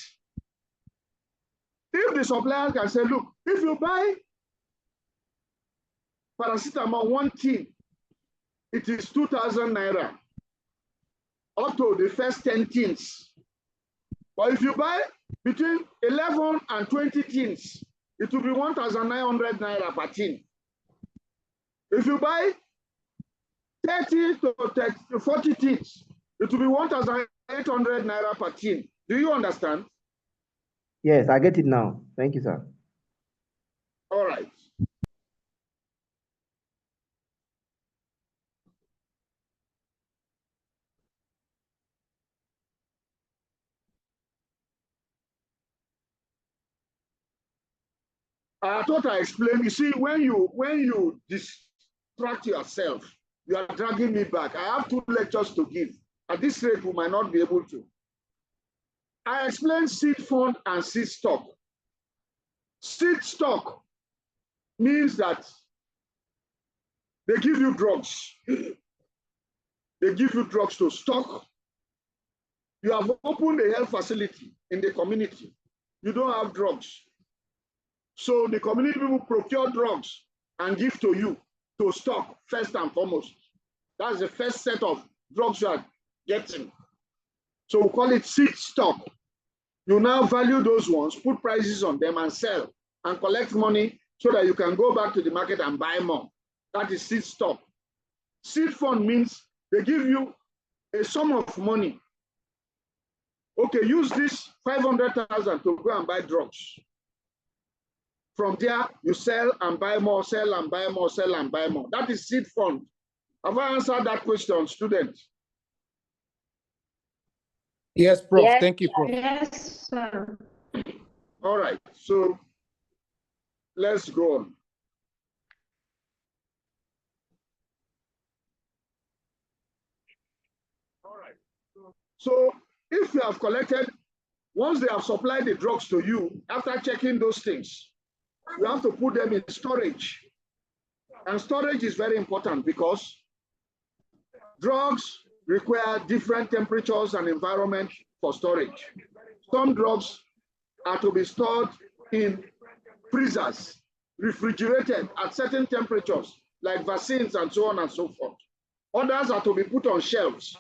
if the supplier can say, look, if you buy paracetamol 1 tin, it is 2,000 naira up to the first 10 tins. But if you buy between 11 and 20 tins, it will be 1,900 naira per tin. If you buy 30 to 40 tins, it will be 1,800 naira per tin. Do you understand? Yes, I get it now. Thank you, sir. All right. I thought I explained. You see, when you distract yourself, you are dragging me back. I have 2 lectures to give. At this rate, we might not be able to. I explained seed fund and seed stock. Seed stock means that they give you drugs. they give you drugs to stock. You have opened a health facility in the community. You don't have drugs. So the community people procure drugs and give to you to stock first and foremost. That's the first set of drugs you are getting. So we call it seed stock. You now value those ones, put prices on them and sell and collect money so that you can go back to the market and buy more. That is seed stock. Seed fund means they give you a sum of money. Okay, use this 500,000 to go and buy drugs. From there, you sell and buy more, sell and buy more, sell and buy more. That is seed fund. Have I answered that question, student? Yes, Prof. Yes. Thank you, Prof. Yes, sir. All right, so let's go on. All right. So if you have collected, once they have supplied the drugs to you, after checking those things, you have to put them in storage. And storage is very important because drugs require different temperatures and environment for storage. Some drugs are to be stored in freezers, refrigerated at certain temperatures, like vaccines and so on and so forth. Others are to be put on shelves,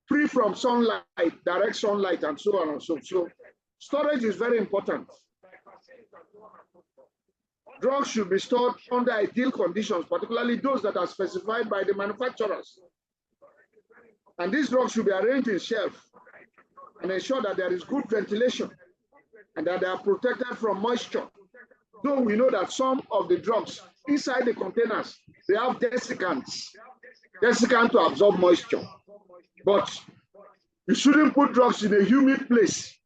free from sunlight, direct sunlight, and so on and so forth. So storage is very important. Drugs should be stored under ideal conditions, particularly those that are specified by the manufacturers. And these drugs should be arranged in shelves and ensure that there is good ventilation and that they are protected from moisture. Though we know that some of the drugs inside the containers, they have desiccants to absorb moisture. But you shouldn't put drugs in a humid place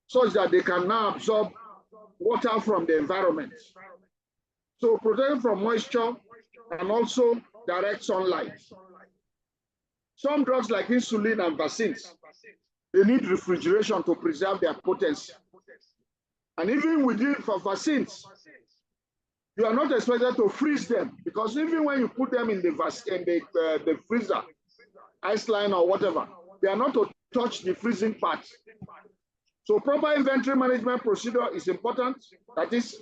such that they can now absorb water from the environment. So protect from moisture and also direct sunlight. Some drugs like insulin and vaccines, they need refrigeration to preserve their potency. And even within for vaccines, you are not expected to freeze them because even when you put them in the freezer, ice line or whatever, they are not to touch the freezing part. So proper inventory management procedure is important. That is,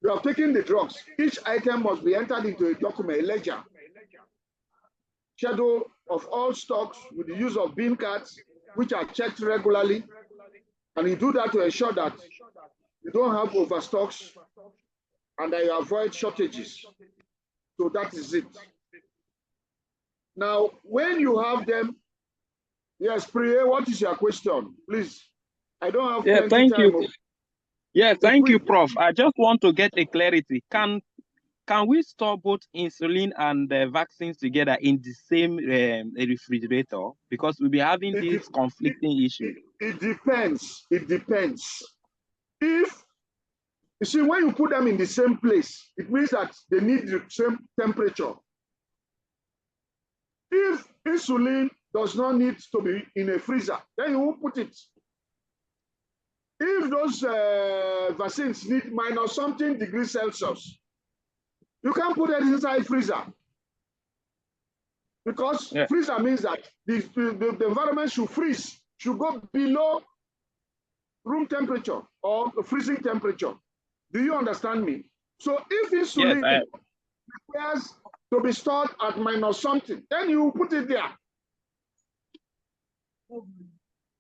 you have taken the drugs. Each item must be entered into a document, a ledger. Schedule of all stocks with the use of bin cards, which are checked regularly. And you do that to ensure that you don't have overstocks and that you avoid shortages. So that is it. Now, when you have them, yes, Priya, what is your question? Please. I don't have Yeah, thank time. you. Yeah, thank you, Prof. I just want to get a clarity. Can we store both insulin and vaccines together in the same refrigerator? Because we'll be having these conflicting issues. It depends. It depends. If you see, when you put them in the same place, it means that they need the same temperature. If insulin does not need to be in a freezer, then you won't put it. If those vaccines need minus something degrees Celsius, you can't put it inside freezer. Because freezer means that the environment should freeze, should go below room temperature or freezing temperature. Do you understand me? So if insulin requires to be stored at minus something, then you put it there.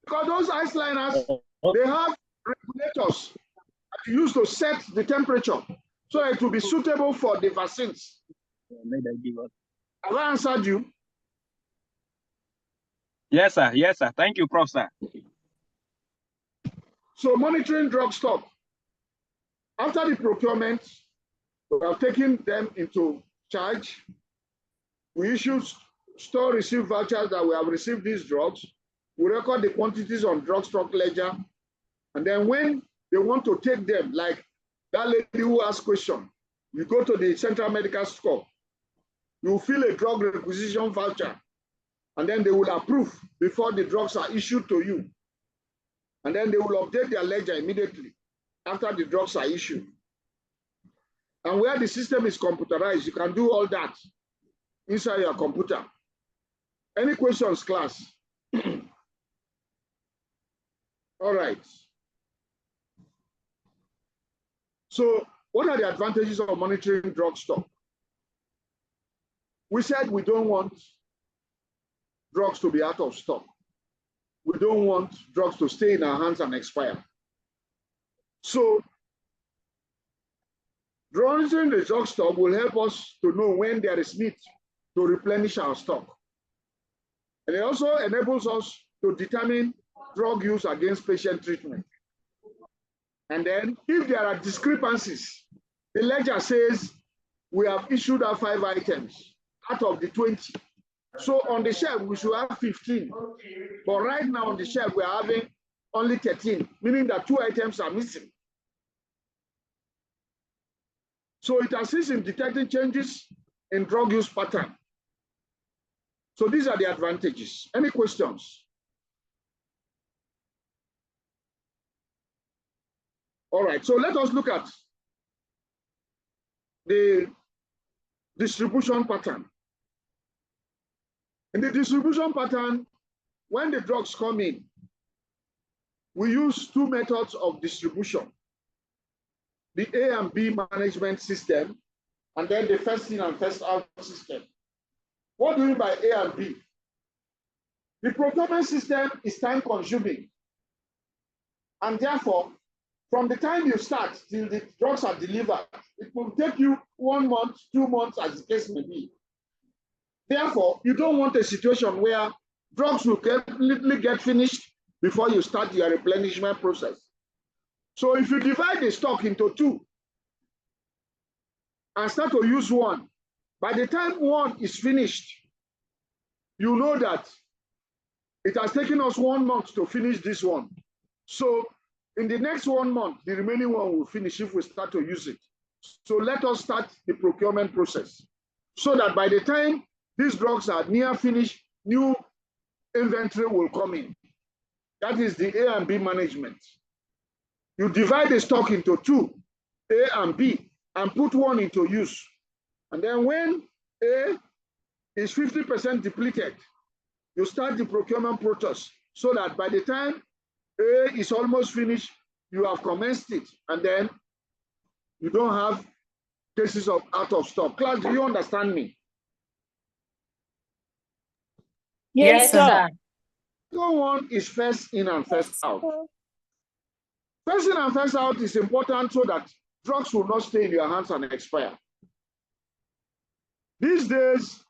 Because those ice liners, they have regulators that you use to set the temperature so that it will be suitable for the vaccines. Have I answered you? Yes, sir. Yes, sir. Thank you, Prof. Sir. So monitoring drug stock. After the procurement, we have taken them into charge. We issue store receipt vouchers that we have received these drugs. We record the quantities on drug stock ledger. And then when they want to take them, like that lady who asked question, you go to the Central Medical Store, you fill a drug requisition voucher, and then they will approve before the drugs are issued to you. And then they will update their ledger immediately after the drugs are issued. And where the system is computerized, you can do all that inside your computer. Any questions, class? All right. So what are the advantages of monitoring drug stock? We said we don't want drugs to be out of stock. We don't want drugs to stay in our hands and expire. So monitoring the drug stock will help us to know when there is need to replenish our stock. And it also enables us to determine drug use against patient treatment. And then if there are discrepancies, the ledger says we have issued out 5 items out of the 20. So on the shelf, we should have 15. But right now on the shelf, we are having only 13, meaning that 2 items are missing. So it assists in detecting changes in drug use pattern. So these are the advantages. Any questions? All right, so let us look at the distribution pattern. In the distribution pattern, when the drugs come in, we use 2 methods of distribution. The A and B management system, and then the first in and first out system. What do we mean by A and B? The procurement system is time consuming. And therefore, from the time you start till the drugs are delivered, it will take you 1 month, 2 months, as the case may be. Therefore, you don't want a situation where drugs will completely get finished before you start your replenishment process. So if you divide the stock into 2 and start to use 1, by the time 1 is finished, you know that it has taken us 1 month to finish this one. So in the next 1 month, the remaining one will finish if we start to use it. So let us start the procurement process so that by the time these drugs are near finished, new inventory will come in. That is the A and B management. You divide the stock into 2, A and B, and put 1 into use. And then when A is 50% depleted, you start the procurement process so that by the time A is almost finished, you have commenced it, and then you don't have cases of out of stock. Class, do you understand me? Yes, sir. Second one is first in and first out. First in and first out is important so that drugs will not stay in your hands and expire. These days,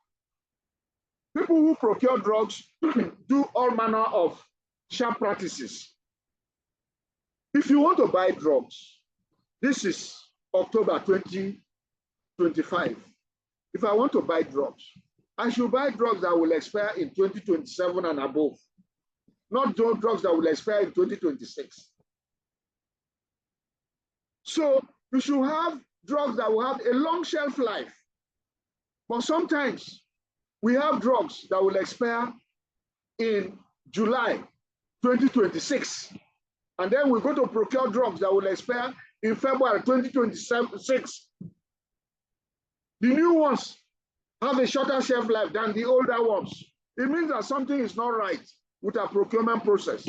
people who procure drugs do all manner of sharp practices. If you want to buy drugs, this is October 2025. If I want to buy drugs, I should buy drugs that will expire in 2027 and above, not drugs that will expire in 2026. So you should have drugs that will have a long shelf life. But sometimes we have drugs that will expire in July 2026. And then we go to procure drugs that will expire in February 2026. The new ones have a shorter shelf life than the older ones. It means that something is not right with our procurement process.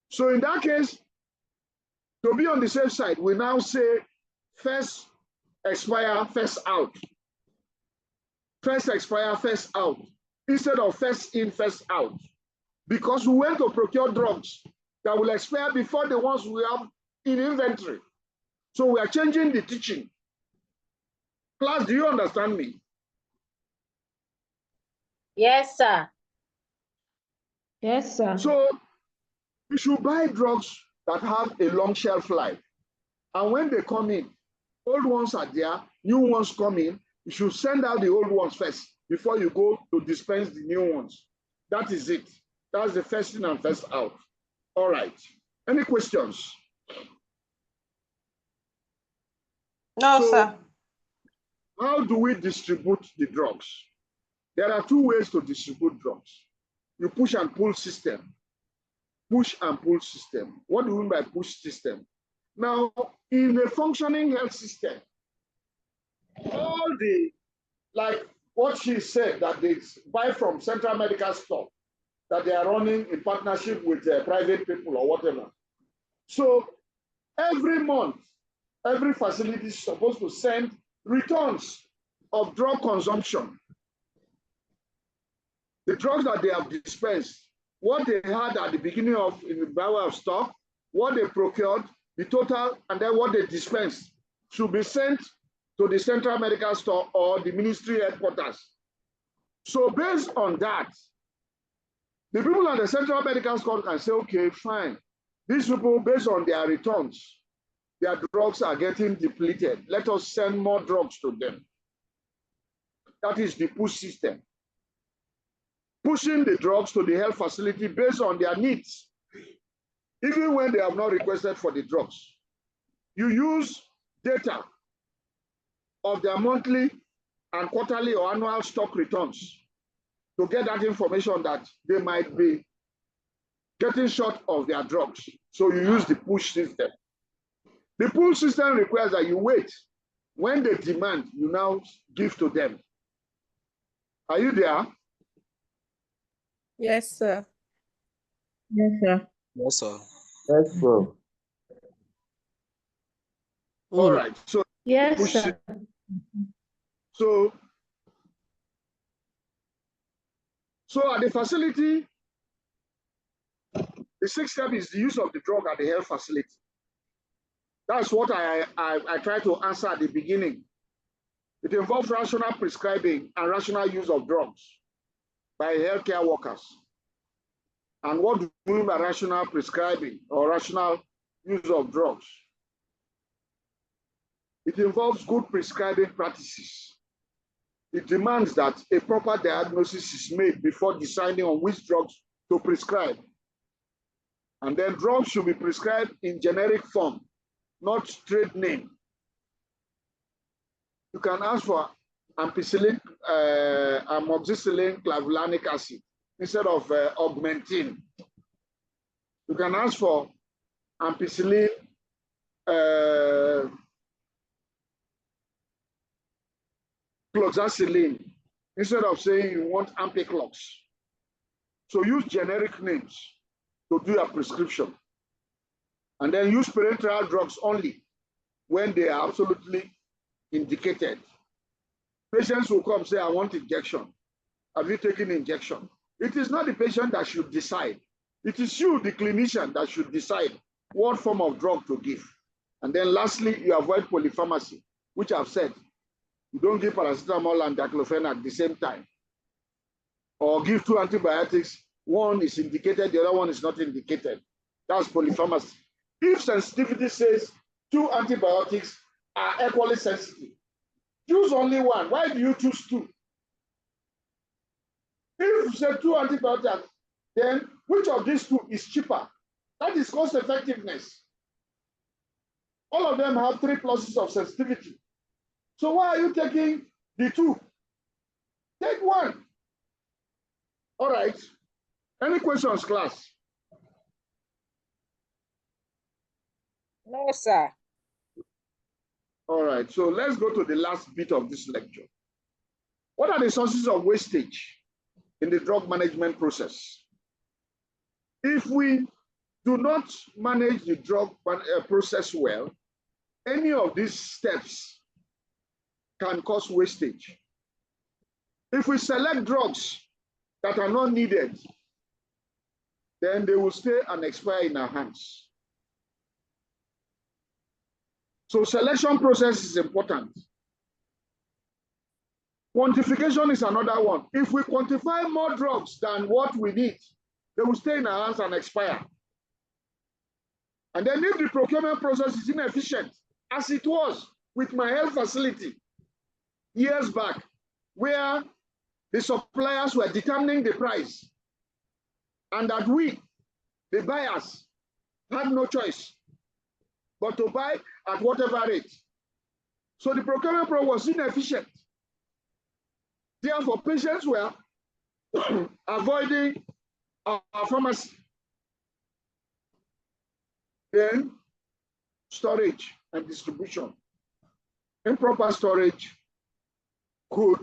So in that case, to be on the safe side, we now say first expire, first out. First expire, first out, instead of first in, first out. Because we went to procure drugs that will expire before the ones we have in inventory. So we are changing the teaching. Class, do you understand me? Yes, sir. Yes, sir. So we should buy drugs that have a long shelf life. And when they come in, old ones are there, new ones come in, you should send out the old ones first before you go to dispense the new ones. That is it. That's the first in and first out. All right. Any questions? No, sir. How do we distribute the drugs? There are 2 ways to distribute drugs. You push and pull system. Push and pull system. What do we mean by push system? Now, in a functioning health system, all the, like what she said that they buy from Central Medical Store that they are running in partnership with private people or whatever. So every month, every facility is supposed to send returns of drug consumption. The drugs that they have dispensed, what they had at the beginning of in the barrel of stock, what they procured, the total, and then what they dispensed should be sent to the Central Medical Store or the ministry headquarters. So based on that, the people at the Central Medical Store can say, okay, fine. These people, based on their returns, their drugs are getting depleted. Let us send more drugs to them. That is the push system. Pushing the drugs to the health facility based on their needs, even when they have not requested for the drugs. You use data of their monthly and quarterly or annual stock returns to get that information that they might be getting short of their drugs. So you use the push system. The push system requires that you wait. When they demand, you now give to them. Are you there? Yes, sir. Yes, sir. Yes, sir. Yes, bro. All right. So Yes, push sir. So at the facility, the sixth step is the use of the drug at the health facility. That's what I tried to answer at the beginning. It involves rational prescribing and rational use of drugs by healthcare workers. And what do we mean by rational prescribing or rational use of drugs? It involves good prescribing practices. It demands that a proper diagnosis is made before deciding on which drugs to prescribe. And then drugs should be prescribed in generic form, not trade name. You can ask for ampicillin, amoxicillin, clavulanic acid instead of augmentin. You can ask for ampicillin, cloxacillin instead of saying you want ampiclox. So use generic names to do your prescription. And then use parenteral drugs only when they are absolutely indicated. Patients will come say, I want injection. Have you taken injection? It is not the patient that should decide. It is you, the clinician, that should decide what form of drug to give. And then lastly, you avoid polypharmacy, which I've said. You don't give paracetamol and diclofenac at the same time. Or give two antibiotics. One is indicated, the other one is not indicated. That's polypharmacy. If sensitivity says two antibiotics are equally sensitive, choose only one. Why do you choose two? If you say two antibiotics, then which of these two is cheaper? That is cost effectiveness. All of them have 3 pluses of sensitivity. So why are you taking the two? Take one. All right. Any questions, class? No, sir. All right. So let's go to the last bit of this lecture. What are the sources of wastage in the drug management process? If we do not manage the drug process well, any of these steps can cause wastage. If we select drugs that are not needed, then they will stay and expire in our hands. So selection process is important. Quantification is another one. If we quantify more drugs than what we need, they will stay in our hands and expire. And then if the procurement process is inefficient, as it was with my health facility years back, where the suppliers were determining the price, and that we, the buyers, had no choice but to buy at whatever rate. So the procurement process was inefficient. Therefore, patients were avoiding our pharmacy. Then storage and distribution. Improper storage could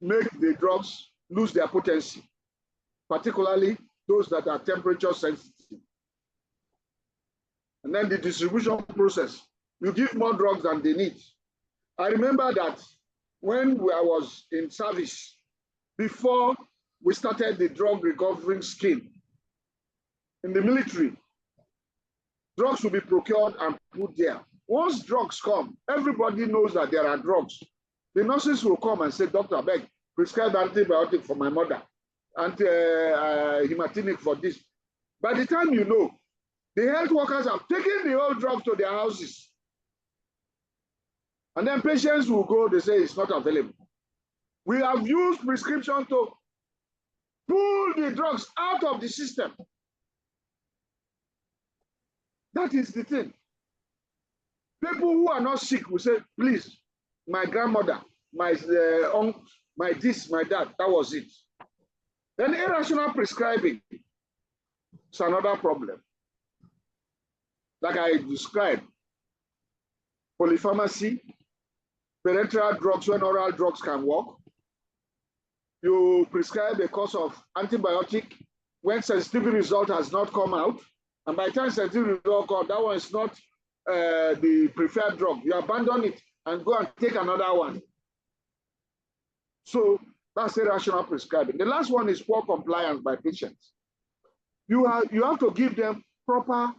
make the drugs lose their potency, particularly those that are temperature sensitive. And then the distribution process, you give more drugs than they need. I remember that when I was in service, before we started the drug recovery scheme in the military, drugs will be procured and put there. Once drugs come, everybody knows that there are drugs. The nurses will come and say, Dr. Abeg, prescribe antibiotic for my mother, anti-hematinic for this. By the time you know, the health workers have taken the old drugs to their houses. And then patients will go, they say it's not available. We have used prescription to pull the drugs out of the system. That is the thing. People who are not sick will say, please, my grandmother, my uncle, my this, my that, that was it. Then irrational prescribing is another problem. Like I described, polypharmacy, parenteral drugs when oral drugs can work. You prescribe a course of antibiotic when sensitivity result has not come out. And by the time sensitivity result comes, that one is not the preferred drug. You abandon it and go and take another one. So that's irrational prescribing. The last one is poor compliance by patients. You have to give them proper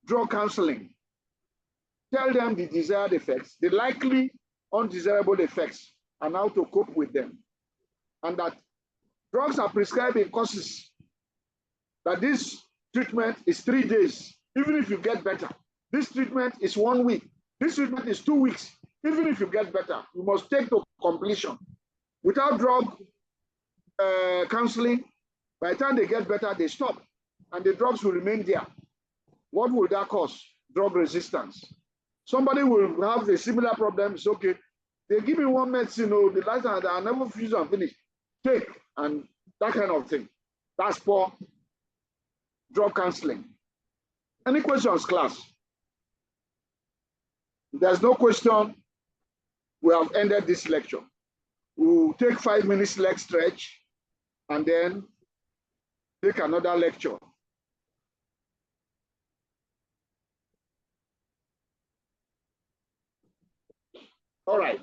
drug counseling. Tell them the desired effects, the likely undesirable effects, and how to cope with them. And that drugs are prescribed in courses. That this treatment is 3 days, even if you get better. This treatment is 1 week. This treatment is 2 weeks. Even if you get better, you must take to completion. Without drug counseling, by the time they get better, they stop. And the drugs will remain there. What will that cause? Drug resistance. Somebody will have a similar problem. It's okay. They give me one medicine, oh, the last time I never fuse and finish. Take, and that kind of thing. That's poor drug counseling. Any questions, class? If there's no question, we have ended this lecture. We'll take 5 minutes leg stretch and then take another lecture. All right.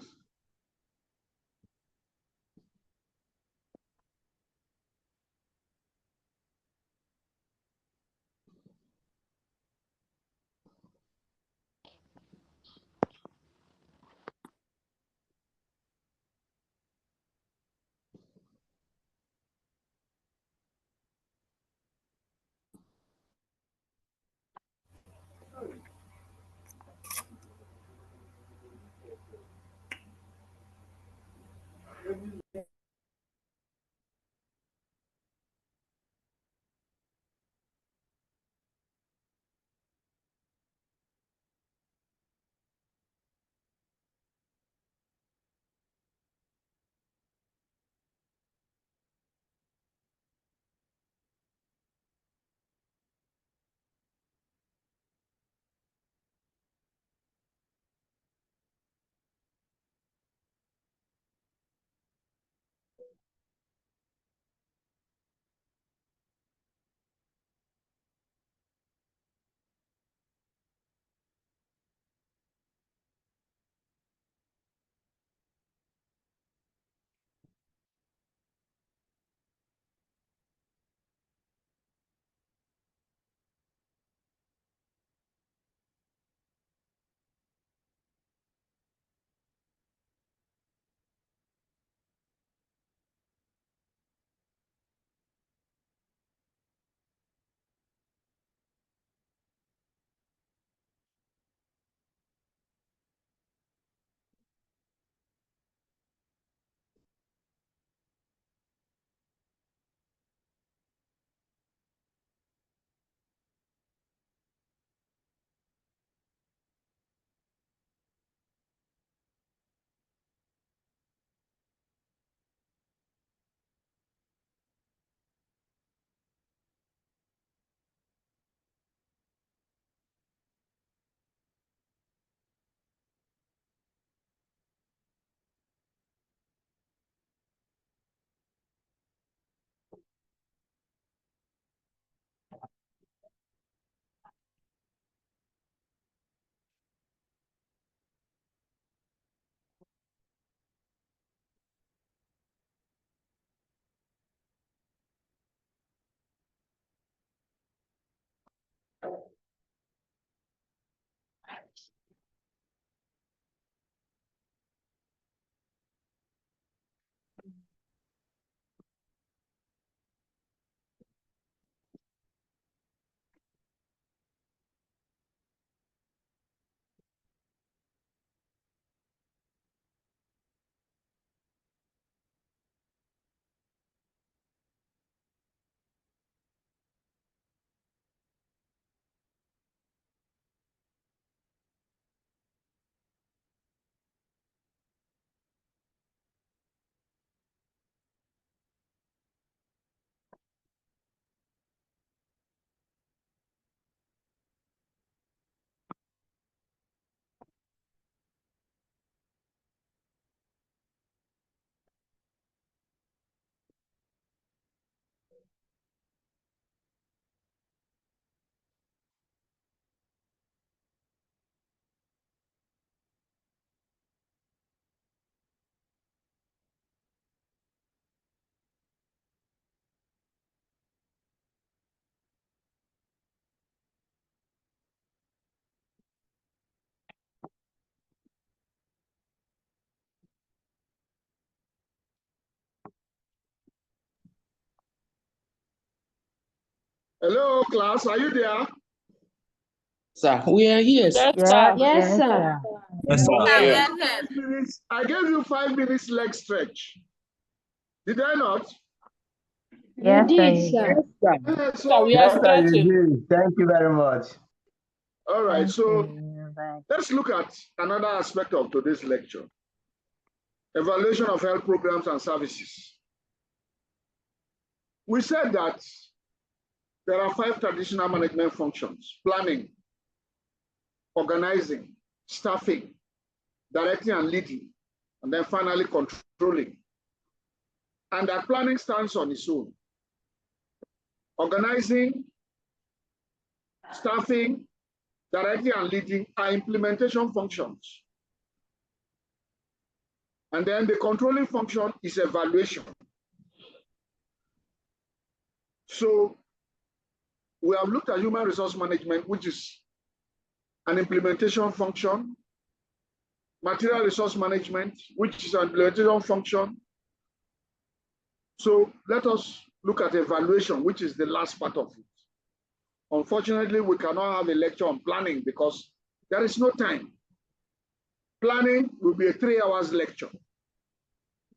Hello, class, are you there? Sir, we are here. Yes, sir. Yes, sir. Yes, sir. I gave you 5 minutes leg stretch. Did I not? Yes, You did, sir. sir. So we are Yes, sir, you stretching. did. Thank you very much. All right, Thank so you. Bye. let's look at another aspect of today's lecture. Evaluation of health programs and services. We said that there are 5 traditional management functions: planning, organizing, staffing, directing and leading, and then finally controlling. And that planning stands on its own. Organizing, staffing, directing and leading are implementation functions. And then the controlling function is evaluation. So we have looked at human resource management, which is an implementation function, material resource management, which is an implementation function. So let us look at evaluation, which is the last part of it. Unfortunately, we cannot have a lecture on planning because there is no time. Planning will be a 3 hours lecture.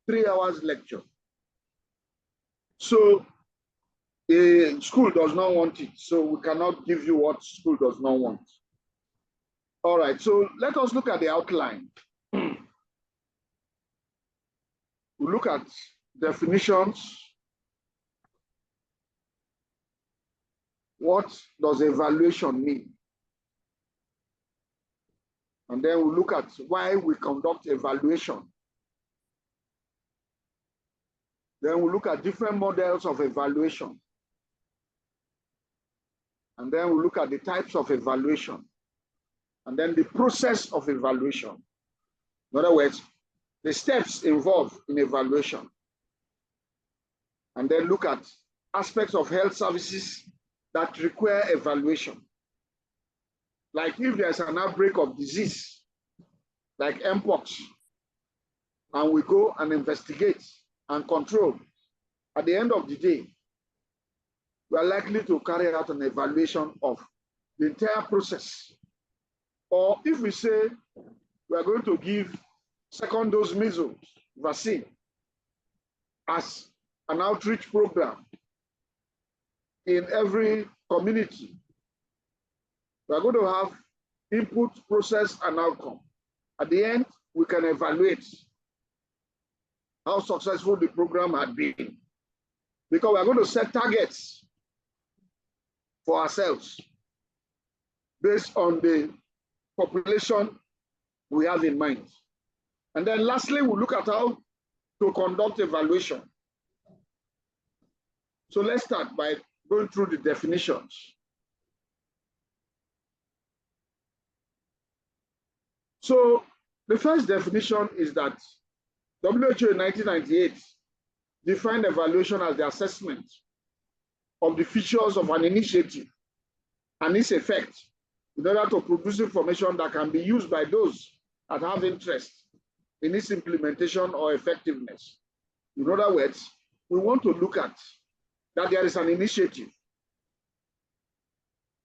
3 hours lecture. So school does not want it. So we cannot give you what school does not want. All right, so let us look at the outline. We look at definitions. What does evaluation mean? And then we look at why we conduct evaluation. Then we look at different models of evaluation. And then we look at the types of evaluation. And then the process of evaluation. In other words, the steps involved in evaluation. And then look at aspects of health services that require evaluation. Like if there's an outbreak of disease, like mpox, and we go and investigate and control, at the end of the day, we are likely to carry out an evaluation of the entire process. Or if we say we are going to give second dose measles vaccine as an outreach program in every community, we are going to have input, process, and outcome. At the end, we can evaluate how successful the program had been, because we are going to set targets for ourselves based on the population we have in mind. And then lastly, we'll look at how to conduct evaluation. So let's start by going through the definitions. So the first definition is that WHO in 1998 defined evaluation as the assessment of the features of an initiative and its effect in order to produce information that can be used by those that have interest in its implementation or effectiveness. In other words, we want to look at that there is an initiative,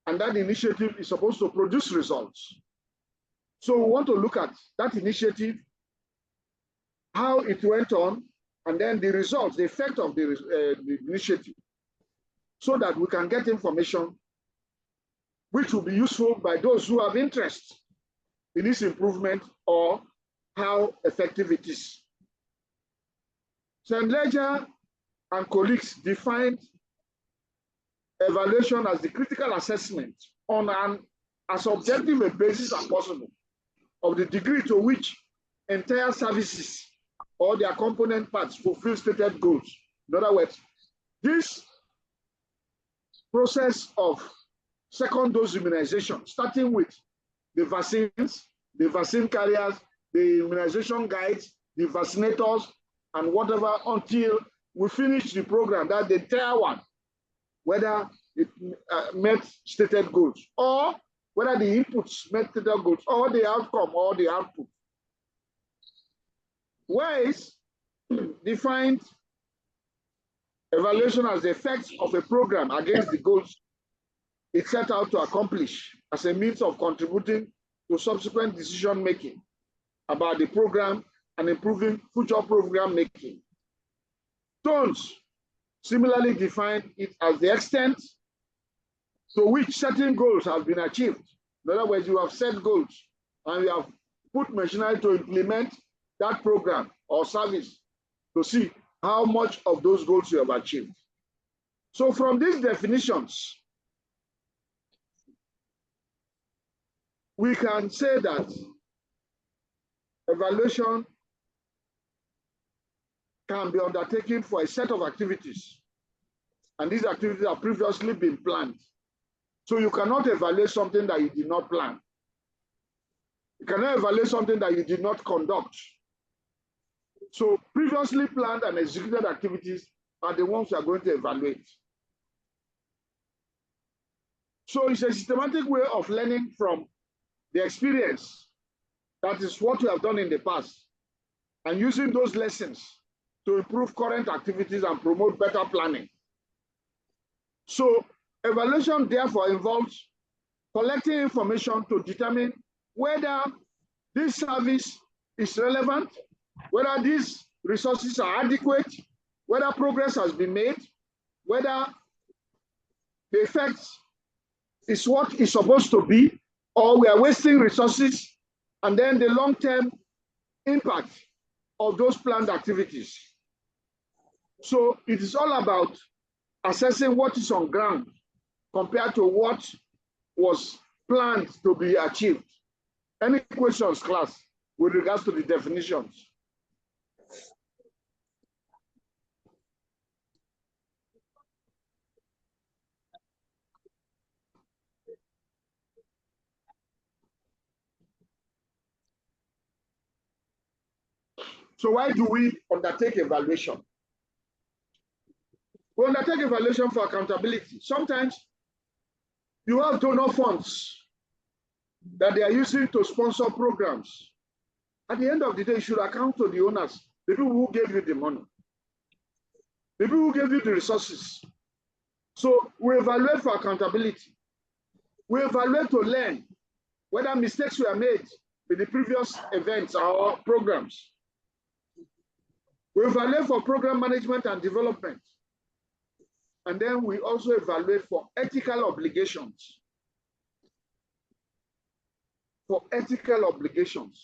and that initiative is supposed to produce results. So we want to look at that initiative, how it went on, and then the results, the effect of the initiative, so that we can get information which will be useful by those who have interest in its improvement or how effective it is. St. Ledger and colleagues defined evaluation as the critical assessment on an as objective a basis as possible of the degree to which entire services or their component parts fulfill stated goals. In other words, this process of second dose immunization, starting with the vaccines, the vaccine carriers, the immunization guides, the vaccinators, and whatever, until we finish the program, that the entire one, whether it met stated goals, or whether the inputs met stated goals, or the outcome, or the output. WISE defined evaluation as the effects of a program against the goals it set out to accomplish as a means of contributing to subsequent decision making about the program and improving future program making. Tones similarly define it as the extent to which certain goals have been achieved. In other words, you have set goals and you have put machinery to implement that program or service to see how much of those goals you have achieved. So from these definitions, we can say that evaluation can be undertaken for a set of activities, and these activities have previously been planned. So you cannot evaluate something that you did not plan. You cannot evaluate something that you did not conduct. So previously planned and executed activities are the ones you are going to evaluate. So it's a systematic way of learning from the experience. That is what we have done in the past, and using those lessons to improve current activities and promote better planning. So evaluation therefore involves collecting information to determine whether this service is relevant, whether these resources are adequate, whether progress has been made, whether the effect is what is supposed to be, or we are wasting resources, and then the long-term impact of those planned activities. So it is all about assessing what is on ground compared to what was planned to be achieved. Any questions, class, with regards to the definitions? So why do we undertake evaluation? We undertake evaluation for accountability. Sometimes you have donor funds that they are using to sponsor programs. At the end of the day, you should account to the owners, the people who gave you the money, the people who gave you the resources. So we evaluate for accountability. We evaluate to learn whether mistakes were made with the previous events or programs. We evaluate for program management and development. And then we also evaluate for ethical obligations. For ethical obligations.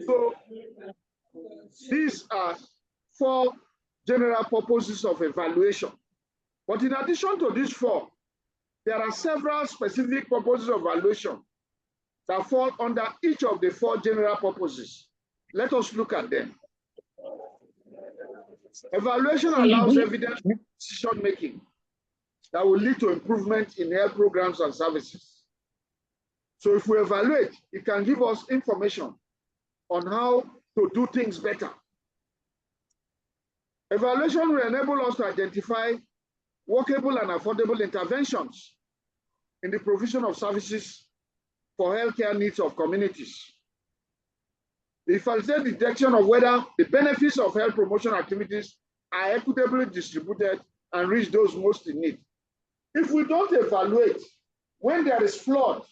So these are 4 general purposes of evaluation. But in addition to these 4, there are several specific purposes of evaluation that fall under each of the 4 general purposes. Let us look at them. Evaluation allows evidence decision making that will lead to improvement in health programs and services. So if we evaluate, it can give us information on how to do things better. Evaluation will enable us to identify workable and affordable interventions in the provision of services for healthcare needs of communities. It facilitates detection of whether the benefits of health promotion activities are equitably distributed and reach those most in need. If we don't evaluate when there is flood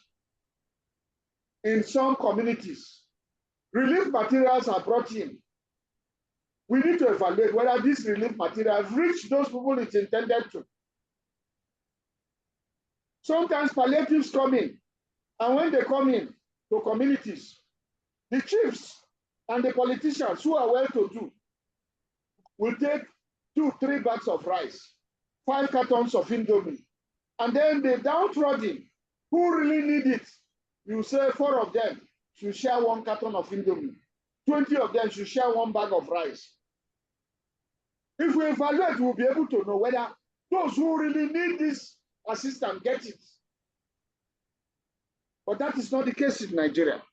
in some communities, relief materials are brought in. We need to evaluate whether these relief materials reach those people it's intended to. Sometimes palliatives come in, and when they come in to communities, the chiefs and the politicians who are well-to-do will take 2-3 bags of rice, 5 cartons of Indomie, and then the downtrodden who really need it, you say 4 of them should share 1 carton of Indomie, 20 of them should share 1 bag of rice. If we evaluate, we'll be able to know whether those who really need this assistance get it. But that is not the case in Nigeria.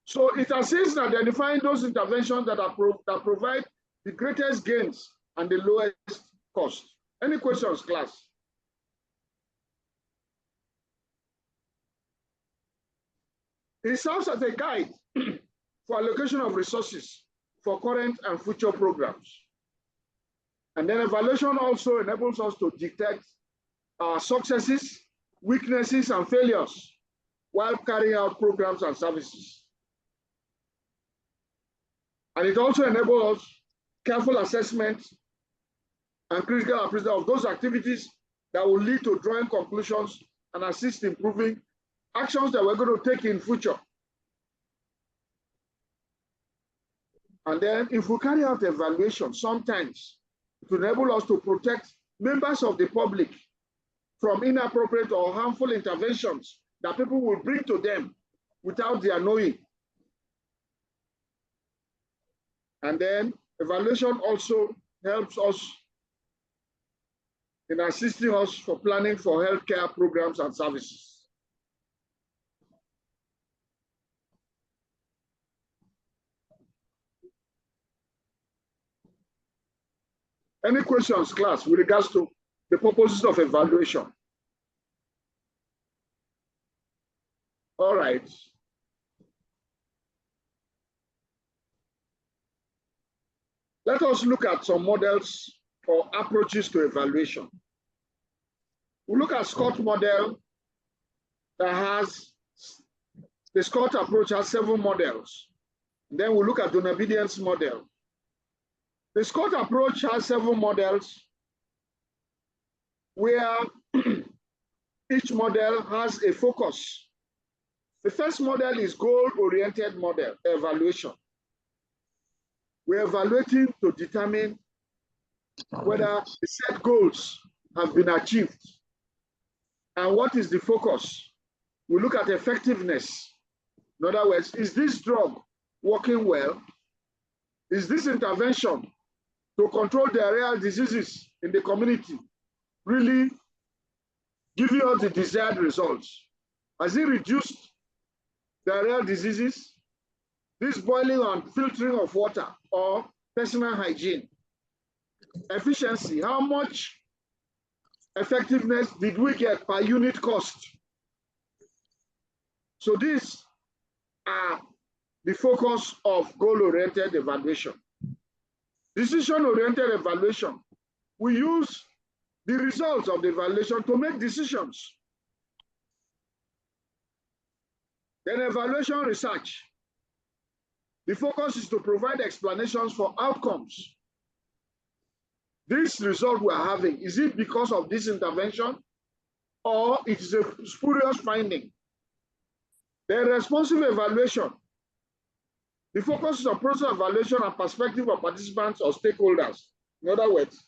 So it assists in identifying those interventions that provide the greatest gains and the lowest cost. Any questions, class? It serves as a guide for allocation of resources for current and future programs. And then evaluation also enables us to detect our successes, weaknesses, and failures while carrying out programs and services. And it also enables us careful assessment and critical appraisal of those activities that will lead to drawing conclusions and assist improving actions that we're going to take in future. And then if we carry out evaluation, sometimes it will enable us to protect members of the public from inappropriate or harmful interventions that people will bring to them without their knowing. And then evaluation also helps us in assisting us for planning for healthcare programs and services. Any questions, class, with regards to the purposes of evaluation? All right. Let us look at some models or approaches to evaluation. We look at Scott model that has, the Scott approach has 7 models. Then we look at donor obedience model. The Scott approach has 7 models where each model has a focus. The first model is goal-oriented model evaluation. We're evaluating to determine whether the set goals have been achieved. And what is the focus? We look at effectiveness. In other words, is this drug working well? Is this intervention to control diarrheal diseases in the community really giving us the desired results? Has it reduced diarrheal diseases? This boiling and filtering of water or personal hygiene? Efficiency, how much effectiveness did we get per unit cost? So these are the focus of goal-oriented evaluation. Decision-oriented evaluation, we use the results of the evaluation to make decisions. Then evaluation research, the focus is to provide explanations for outcomes. This result we are having, is it because of this intervention or it is a spurious finding? Then responsive evaluation, the focus is on process evaluation and perspective of participants or stakeholders. In other words,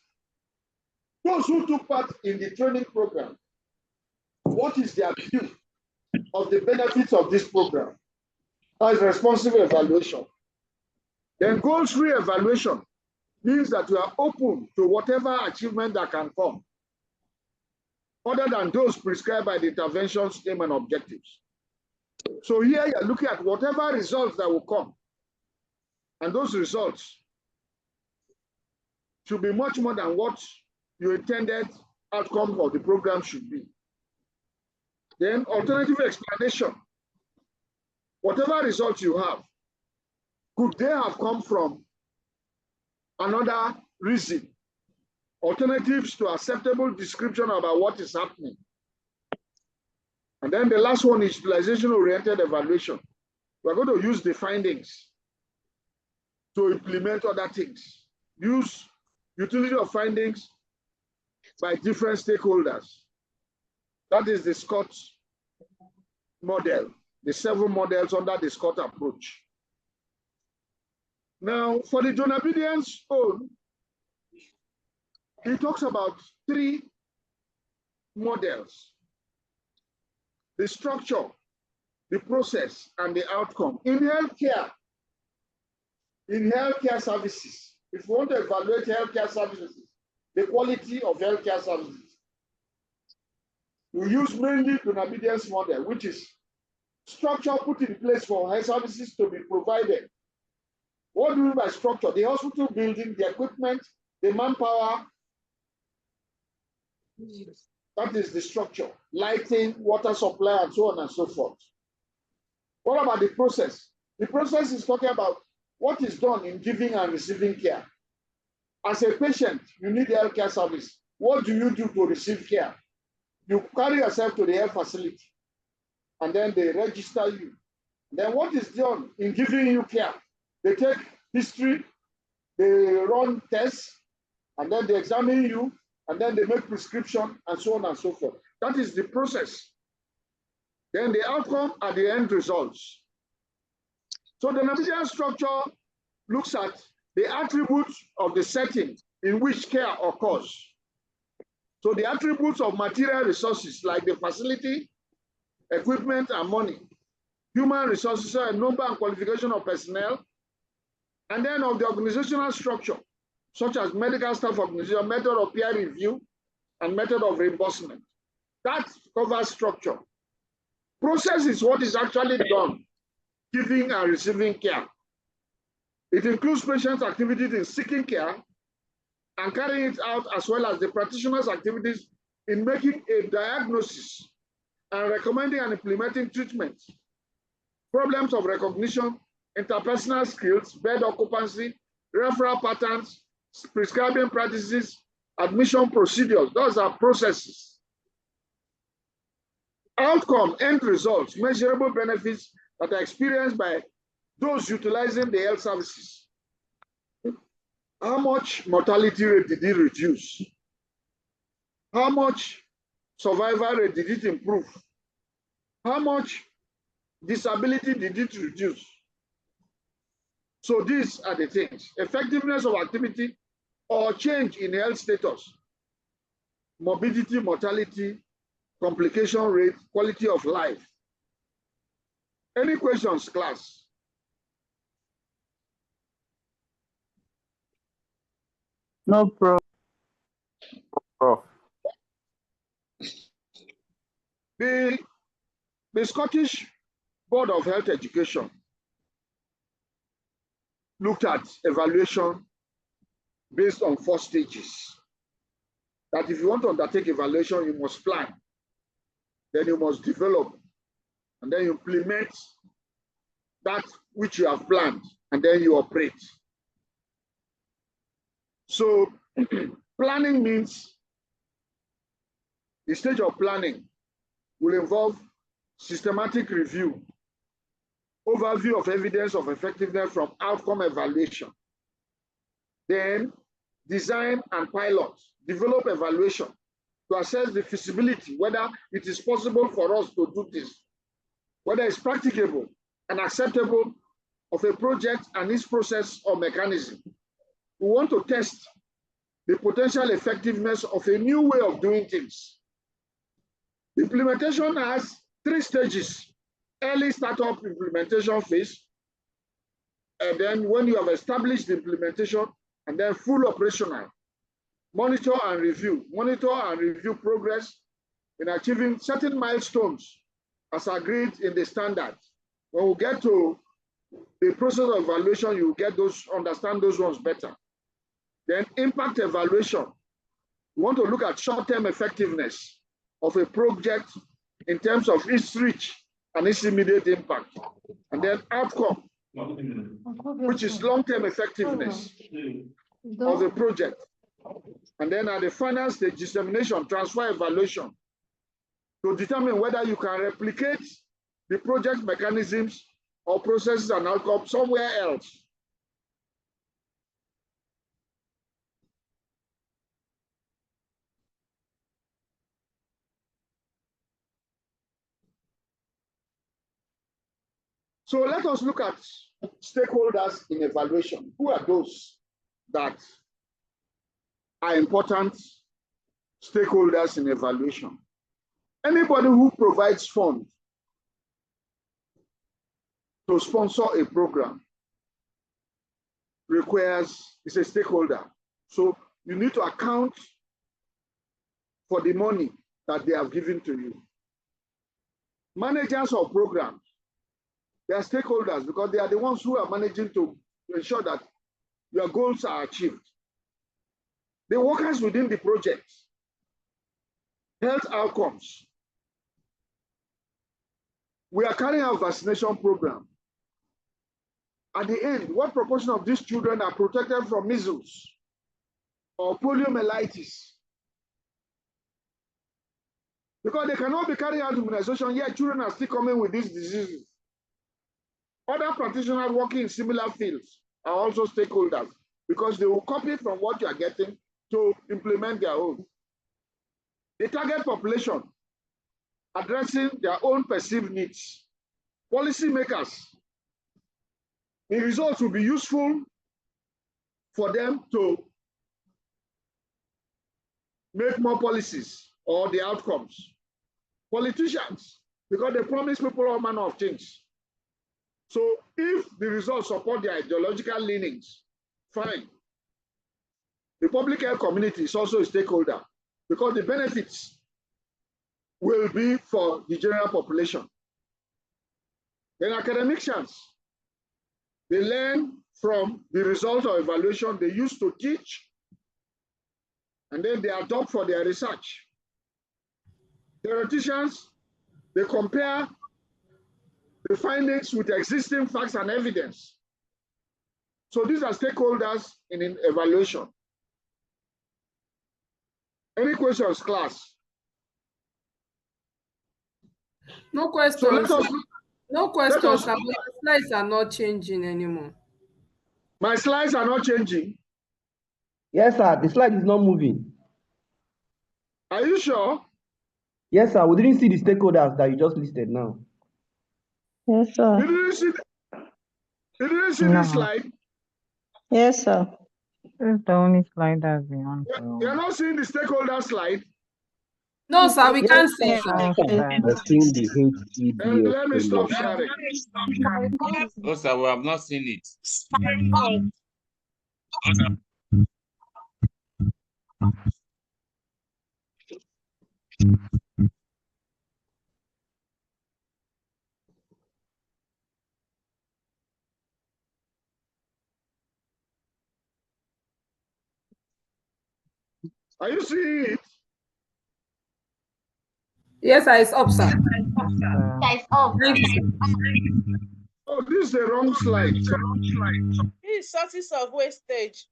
those who took part in the training program, what is their view of the benefits of this program? That is responsive evaluation. Then goals-free evaluation means that we are open to whatever achievement that can come, other than those prescribed by the intervention's aim and objectives. So here you're looking at whatever results that will come, and those results should be much more than what your intended outcome of the program should be. Then alternative explanation. Whatever results you have, could they have come from another reason? Alternatives to acceptable description about what is happening. And then the last one is utilization-oriented evaluation. We're going to use the findings to implement other things. Use utility of findings by different stakeholders. That is the Scott model, the 7 models under the Scott approach. Now, for the donor obedience own, he talks about 3 models: the structure, the process, and the outcome. In healthcare services, if we want to evaluate healthcare services, the quality of healthcare services, we use mainly donor obedience model, which is structure put in place for health services to be provided. What do we mean by structure? The hospital building, the equipment, the manpower. That is the structure. Lighting, water supply, and so on and so forth. What about the process? The process is talking about what is done in giving and receiving care. As a patient, you need healthcare service. What do you do to receive care? You carry yourself to the health facility, and then they register you. Then what is done in giving you care? They take history, they run tests, and then they examine you, and then they make prescription, and so on and so forth. That is the process. Then the outcome are the end results. So the Namibian structure looks at the attributes of the setting in which care occurs. So the attributes of material resources like the facility, equipment, and money, human resources, number and qualification of personnel, and then of the organizational structure, such as medical staff organization, method of peer review, and method of reimbursement. That covers structure. Process is what is actually done, giving and receiving care. It includes patients' activities in seeking care and carrying it out, as well as the practitioner's activities in making a diagnosis and recommending and implementing treatment, problems of recognition, interpersonal skills, bed occupancy, referral patterns, prescribing practices, admission procedures. Those are processes. Outcome, end results, measurable benefits that are experienced by those utilizing the health services. How much mortality rate did it reduce? How much survival rate did it improve? How much disability did it reduce? So these are the things. Effectiveness of activity or change in health status, morbidity, mortality, complication rate, quality of life. Any questions, class? No problem. The Scottish Board of Health Education looked at evaluation based on 4 stages. That if you want to undertake evaluation, you must plan, then you must develop, and then you implement that which you have planned, and then you operate. So planning means the stage of planning will involve systematic review, overview of evidence of effectiveness from outcome evaluation, then design and pilot, develop evaluation to assess the feasibility, whether it is possible for us to do this, whether it's practicable and acceptable of a project and its process or mechanism. We want to test the potential effectiveness of a new way of doing things. Implementation has 3 stages: early startup implementation phase, and then when you have established the implementation, and then full operational. Monitor and review progress in achieving certain milestones as agreed in the standard. When we get to the process of evaluation, you get those, understand those ones better. Then impact evaluation. We want to look at short-term effectiveness of a project in terms of its reach and its immediate impact. And then outcome, which is long-term effectiveness of the project. And then at the final stage, dissemination, transfer evaluation, to determine whether you can replicate the project mechanisms or processes and outcomes somewhere else. So let us look at stakeholders in evaluation. Who are those that are important stakeholders in evaluation? Anybody who provides funds to sponsor a program is a stakeholder. So you need to account for the money that they have given to you. Managers of programs, they are stakeholders because they are the ones who are managing to ensure that your goals are achieved. The workers within the project, health outcomes. We are carrying out vaccination program. At the end, what proportion of these children are protected from measles? or poliomyelitis. Because they cannot be carrying out immunization, yet children are still coming with these diseases. Other practitioners working in similar fields are also stakeholders because they will copy from what you are getting to implement their own. The target population addressing their own perceived needs. Policymakers, the results will be useful for them to make more policies or the outcomes. Politicians, because they promise people all manner of things. So if the results support their ideological leanings, fine. The public health community is also a stakeholder because the benefits will be for the general population. Then academicians, they learn from the results of evaluation they used to teach, and then they adopt for their research. Theoreticians, they compare the findings with existing facts and evidence. So these are stakeholders in evaluation. Any questions, class? No questions. So let us, no questions. Sir. My slides are not changing anymore. My slides are not changing. Yes, sir. The slide is not moving. Are you sure? Yes, sir. We didn't see the stakeholders that you just listed now. Yes, sir. You didn't see No. this slide? Yes, sir. This is the only slide that's been on for a You're while. not seeing the stakeholder slide? No, sir, we can't see Yes, sir. No, sir. I've seen the And HEDS let me stop framework. sharing. No, sir, we have not seen it. Are you seeing it? Yes, sir, it's up, sir. It's Thank you, sir. Oh, this is the wrong slide. This is sources of wastage.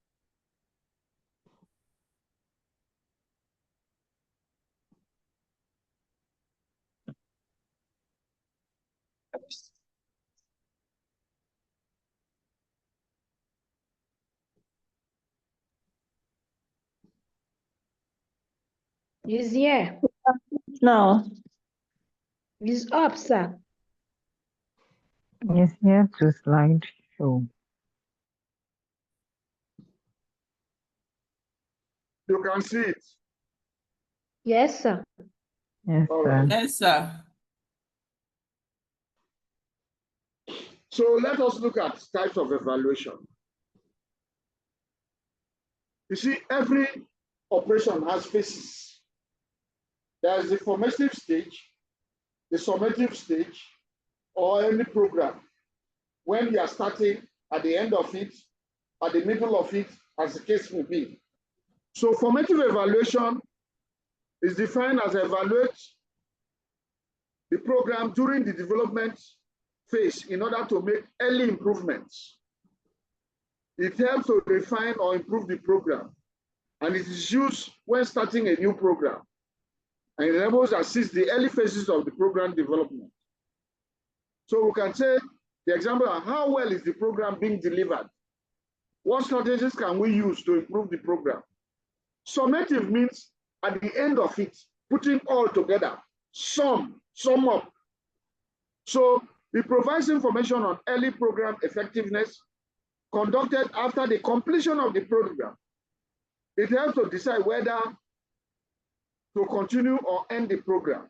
Is here. no. Is up, sir. It's here to slide show. You can see it. Yes, sir. Yes, All sir. right. Yes, sir. So let us look at types of evaluation. You see, every operation has phases. There is the formative stage, the summative stage, or any program. When you are starting, at the end of it, at the middle of it, as the case may be. So formative evaluation is defined as evaluate the program during the development phase in order to make early improvements. It helps to refine or improve the program, and it is used when starting a new program, and it enables to assist the early phases of the program development. So we can say the example of how well is the program being delivered? What strategies can we use to improve the program? Summative means at the end of it, putting all together, sum up. So it provides information on early program effectiveness conducted after the completion of the program. It helps to decide whether to continue or end the program.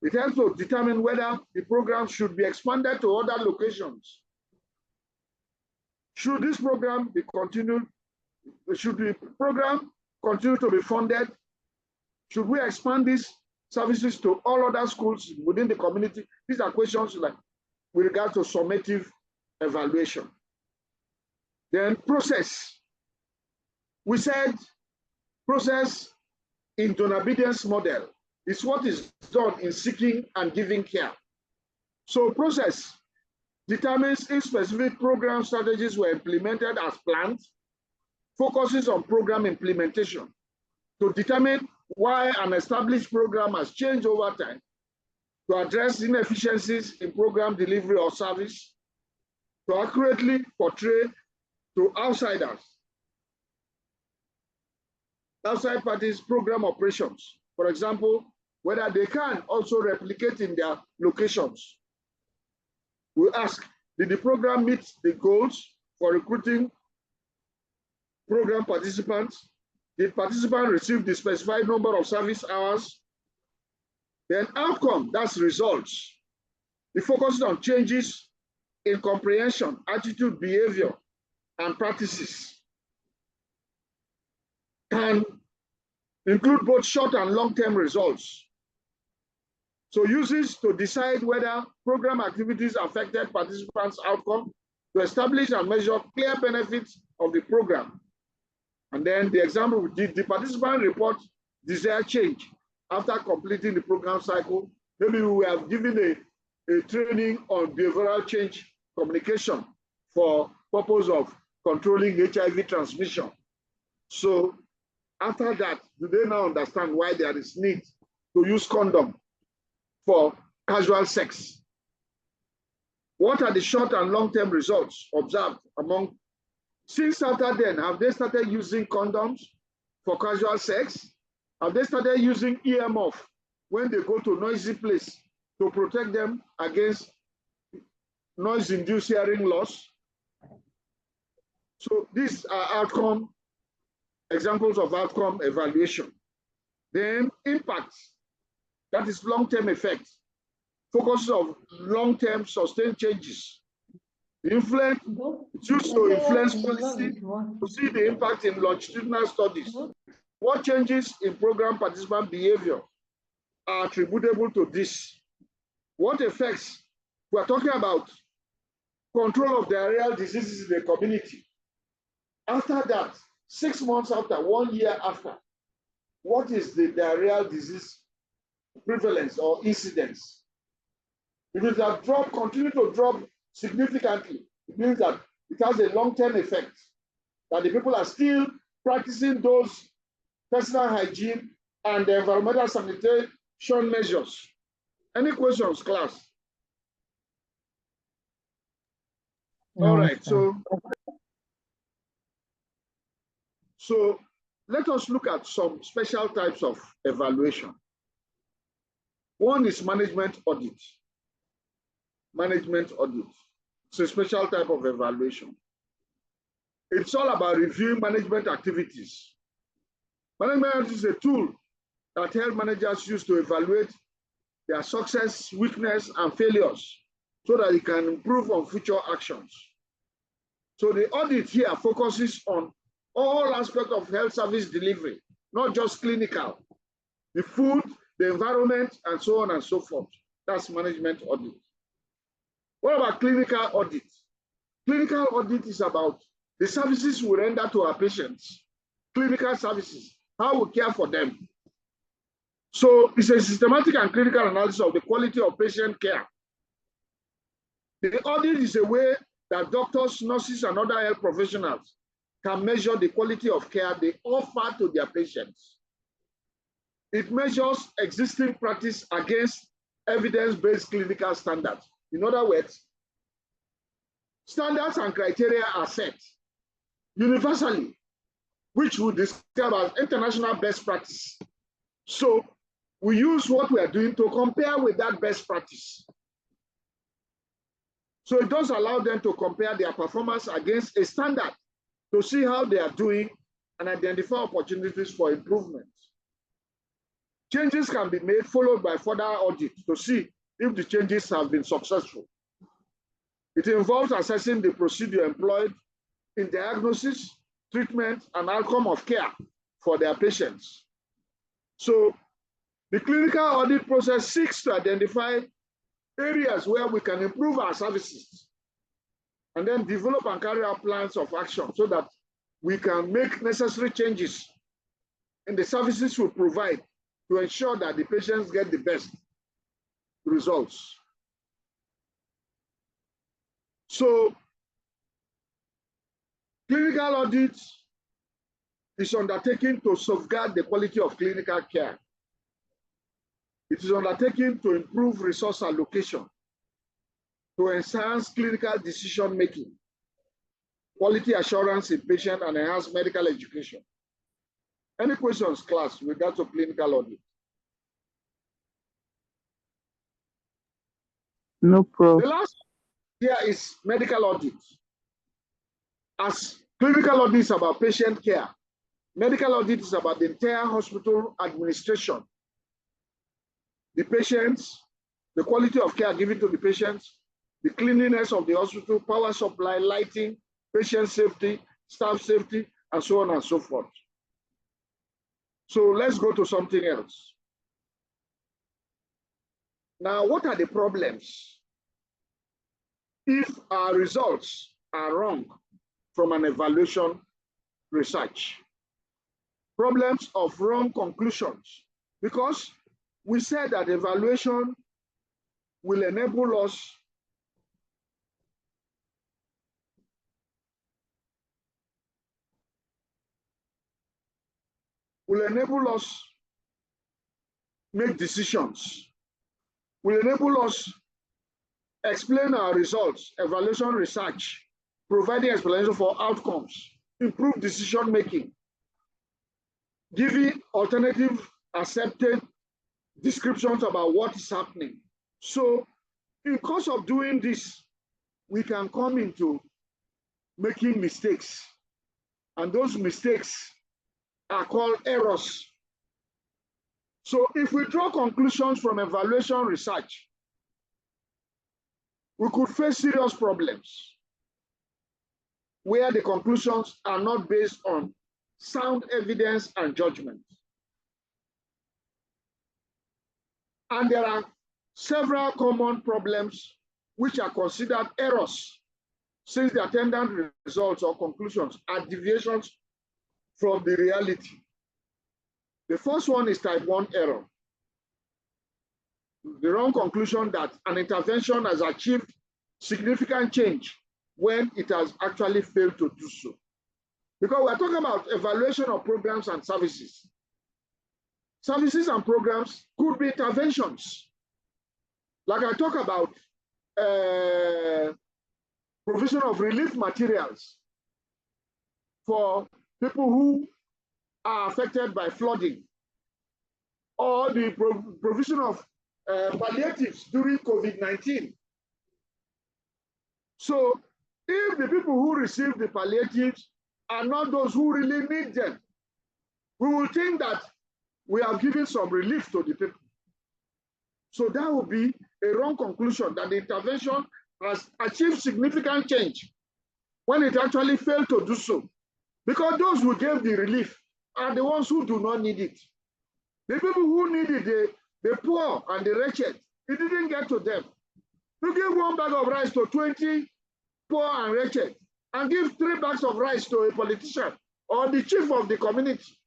It helps to determine whether the program should be expanded to other locations. Should this program be continued? Should the program continue to be funded? Should we expand these services to all other schools within the community? These are questions like with regard to summative evaluation. Then process. We said process in donor obedience model is what is done in seeking and giving care. So process determines if specific program strategies were implemented as planned, focuses on program implementation to determine why an established program has changed over time, to address inefficiencies in program delivery or service, to accurately portray to outside parties program operations. For example, whether they can also replicate in their locations. We ask, did the program meet the goals for recruiting program participants? Did participants receive the specified number of service hours? Then outcome, that's results. It focuses on changes in comprehension, attitude, behavior, and practices. Can include both short and long-term results. So uses to decide whether program activities affected participants' outcome, to establish and measure clear benefits of the program. And then the example, did the participant report desired change after completing the program cycle? Maybe we have given a training on behavioral change communication for purpose of controlling HIV transmission. So after that, do they now understand why there is need to use condom for casual sex? What are the short and long-term results observed among? Since after then, have they started using condoms for casual sex? Have they started using EMF when they go to noisy place to protect them against noise-induced hearing loss? So these are examples of outcome evaluation. Then impacts, that is long-term effects, focus of long-term sustained changes. Influence, it's used to influence policy, to see the impact in longitudinal studies. What changes in program participant behavior are attributable to this? What effects? We are talking about control of diarrheal diseases in the community. After that, 6 months after, 1 year after, what is the diarrheal disease prevalence or incidence? If it has dropped, continue to drop significantly, it means that it has a long-term effect, that the people are still practicing those personal hygiene and the environmental sanitation measures. Any questions, class? No, All right, sir. so let us look at some special types of evaluation. One is management audit. Management audit. It's a special type of evaluation. It's all about reviewing management activities. Management audit is a tool that health managers use to evaluate their success, weakness, and failures so that they can improve on future actions. So the audit here focuses on all aspects of health service delivery, not just clinical, the food, the environment, and so on and so forth. That's management audit. What about clinical audit? Clinical audit is about the services we render to our patients, clinical services, how we care for them. So it's a systematic and clinical analysis of the quality of patient care. The audit is a way that doctors, nurses, and other health professionals can measure the quality of care they offer to their patients. It measures existing practice against evidence-based clinical standards. In other words, standards and criteria are set universally, which we describe as international best practice. So we use what we are doing to compare with that best practice. So it does allow them to compare their performance against a standard to see how they are doing and identify opportunities for improvement. Changes can be made, followed by further audit to see if the changes have been successful. It involves assessing the procedure employed in diagnosis, treatment, and outcome of care for their patients. So the clinical audit process seeks to identify areas where we can improve our services and then develop and carry out plans of action so that we can make necessary changes in the services we provide to ensure that the patients get the best results. So clinical audits is undertaken to safeguard the quality of clinical care. It is undertaken to improve resource allocation, to enhance clinical decision-making, quality assurance in patient, and enhance medical education. Any questions, class, with regard to clinical audit? No, Prof. The last here is medical audit. As clinical audit is about patient care, medical audit is about the entire hospital administration, the patients, the quality of care given to the patients, the cleanliness of the hospital, power supply, lighting, patient safety, staff safety, and so on and so forth. So let's go to something else. Now, what are the problems if our results are wrong from an evaluation research? Problems of wrong conclusions, because we said that evaluation will enable us make decisions, will enable us explain our results, evaluation research, providing explanation for outcomes, improve decision making, giving alternative accepted descriptions about what is happening. So in course of doing this, we can come into making mistakes, and those mistakes are called errors. So if we draw conclusions from evaluation research, we could face serious problems where the conclusions are not based on sound evidence and judgment. And there are several common problems which are considered errors, since the attendant results or conclusions are deviations from the reality. The first one is type 1 error. The wrong conclusion that an intervention has achieved significant change when it has actually failed to do so. Because we're talking about evaluation of programs and services. Services and programs could be interventions. Like I talk about provision of relief materials for people who are affected by flooding, or the provision of palliatives during COVID-19. So if the people who receive the palliatives are not those who really need them, we will think that we have given some relief to the people. So that would be a wrong conclusion, that the intervention has achieved significant change when it actually failed to do so. Because those who gave the relief are the ones who do not need it. The people who need it, the poor and the wretched, it didn't get to them. You give one bag of rice to 20 poor and wretched, and give 3 bags of rice to a politician or the chief of the community.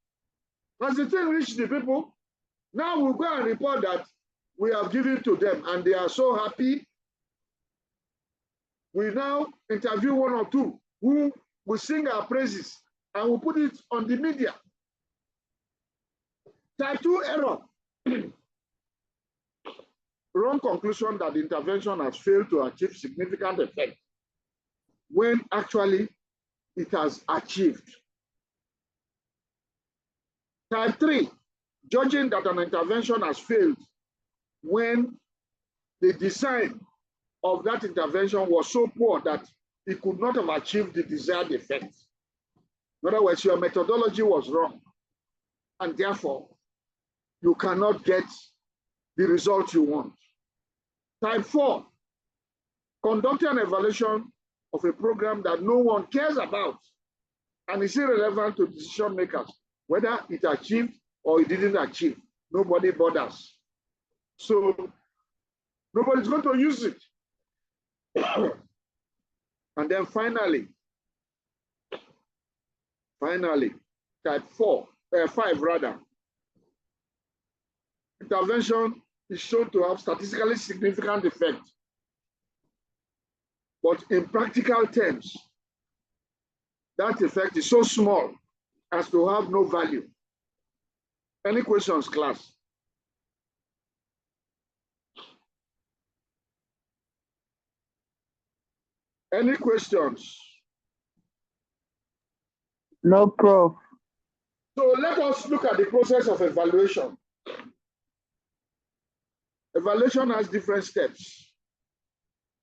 As the thing reached the people, now we'll go and report that we have given to them, and they are so happy. We now interview 1 or 2 who will sing our praises, and we'll put it on the media. Type 2 error. Wrong conclusion that the intervention has failed to achieve significant effect when actually it has achieved. Type 3, judging that an intervention has failed when the design of that intervention was so poor that it could not have achieved the desired effect. In other words, your methodology was wrong, and therefore you cannot get the result you want. Type 4, conducting an evaluation of a program that no one cares about and is irrelevant to decision makers, whether it achieved or it didn't achieve. Nobody bothers. So nobody's going to use it. And then finally, type 5 rather, intervention is shown to have statistically significant effect, but in practical terms, that effect is so small as to have no value. Any questions, class? Any questions? No, Prof. So let us look at the process of evaluation. Evaluation has different steps.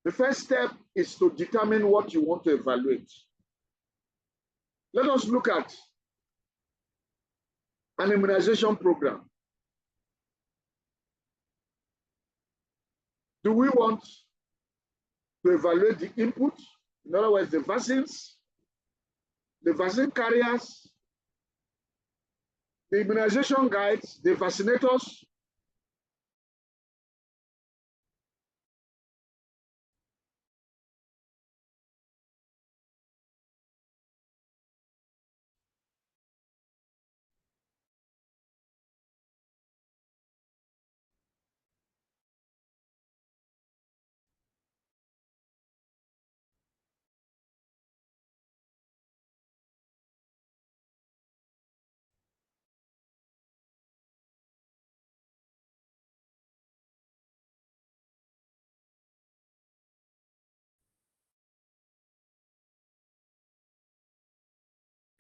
The first step is to determine what you want to evaluate. Let us look at an immunization program. Do we want to evaluate the input? In other words, the vaccines, the vaccine carriers, the immunization guides, the vaccinators?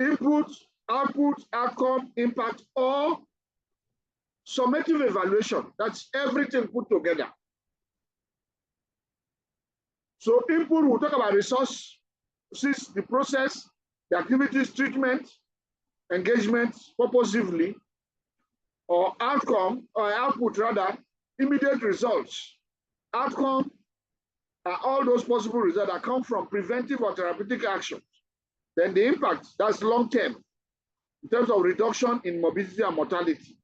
Input, output, outcome, impact, or summative evaluation. That's everything put together. So input, we'll talk about resources, the process, the activities, treatment, engagement purposively, or outcome, or output rather, immediate results. Outcome are all those possible results that come from preventive or therapeutic actions. Then the impact, that's long-term, in terms of reduction in morbidity and mortality.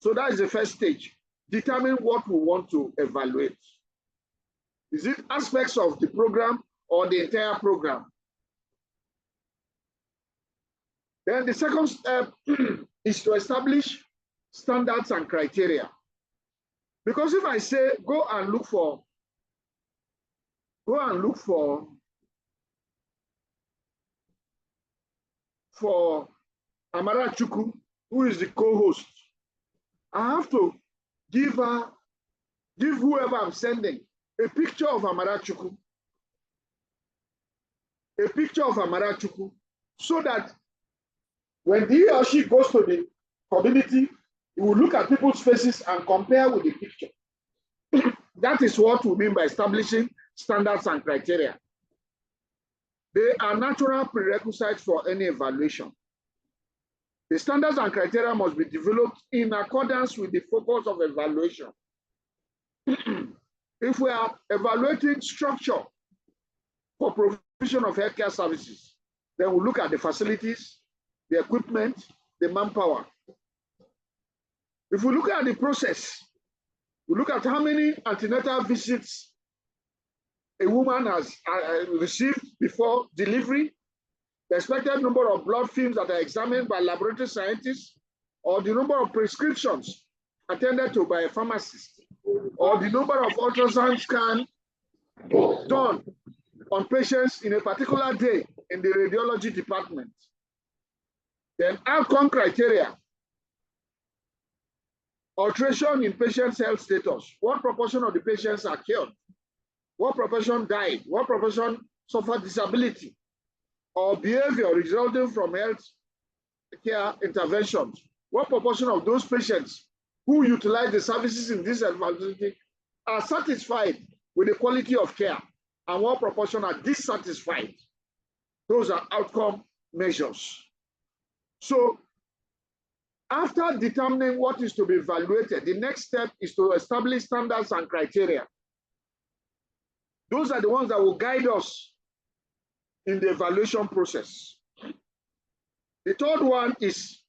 So that is the first stage. Determine what we want to evaluate. Is it aspects of the program or the entire program? Then the second step is to establish standards and criteria. Because if I say, go and look for Amara Chukwu, who is the co-host, I have to give whoever I'm sending a picture of Amara Chukwu. A picture of Amara Chukwu, so that when he or she goes to the community, he will look at people's faces and compare with the picture. That is what we mean by establishing standards and criteria. They are natural prerequisites for any evaluation. The standards and criteria must be developed in accordance with the focus of evaluation. If we are evaluating structure for provision of healthcare services, then we look at the facilities, the equipment, the manpower. If we look at the process, we look at how many antenatal visits a woman has received before delivery, the expected number of blood films that are examined by laboratory scientists, or the number of prescriptions attended to by a pharmacist, or the number of ultrasound scans done on patients in a particular day in the radiology department. Then outcome criteria. Alteration in patient's health status. What proportion of the patients are cured? What proportion died? What proportion suffered disability or behavior resulting from health care interventions? What proportion of those patients who utilize the services in this facility are satisfied with the quality of care? And what proportion are dissatisfied? Those are outcome measures. So after determining what is to be evaluated, the next step is to establish standards and criteria. Those are the ones that will guide us in the evaluation process. The third one is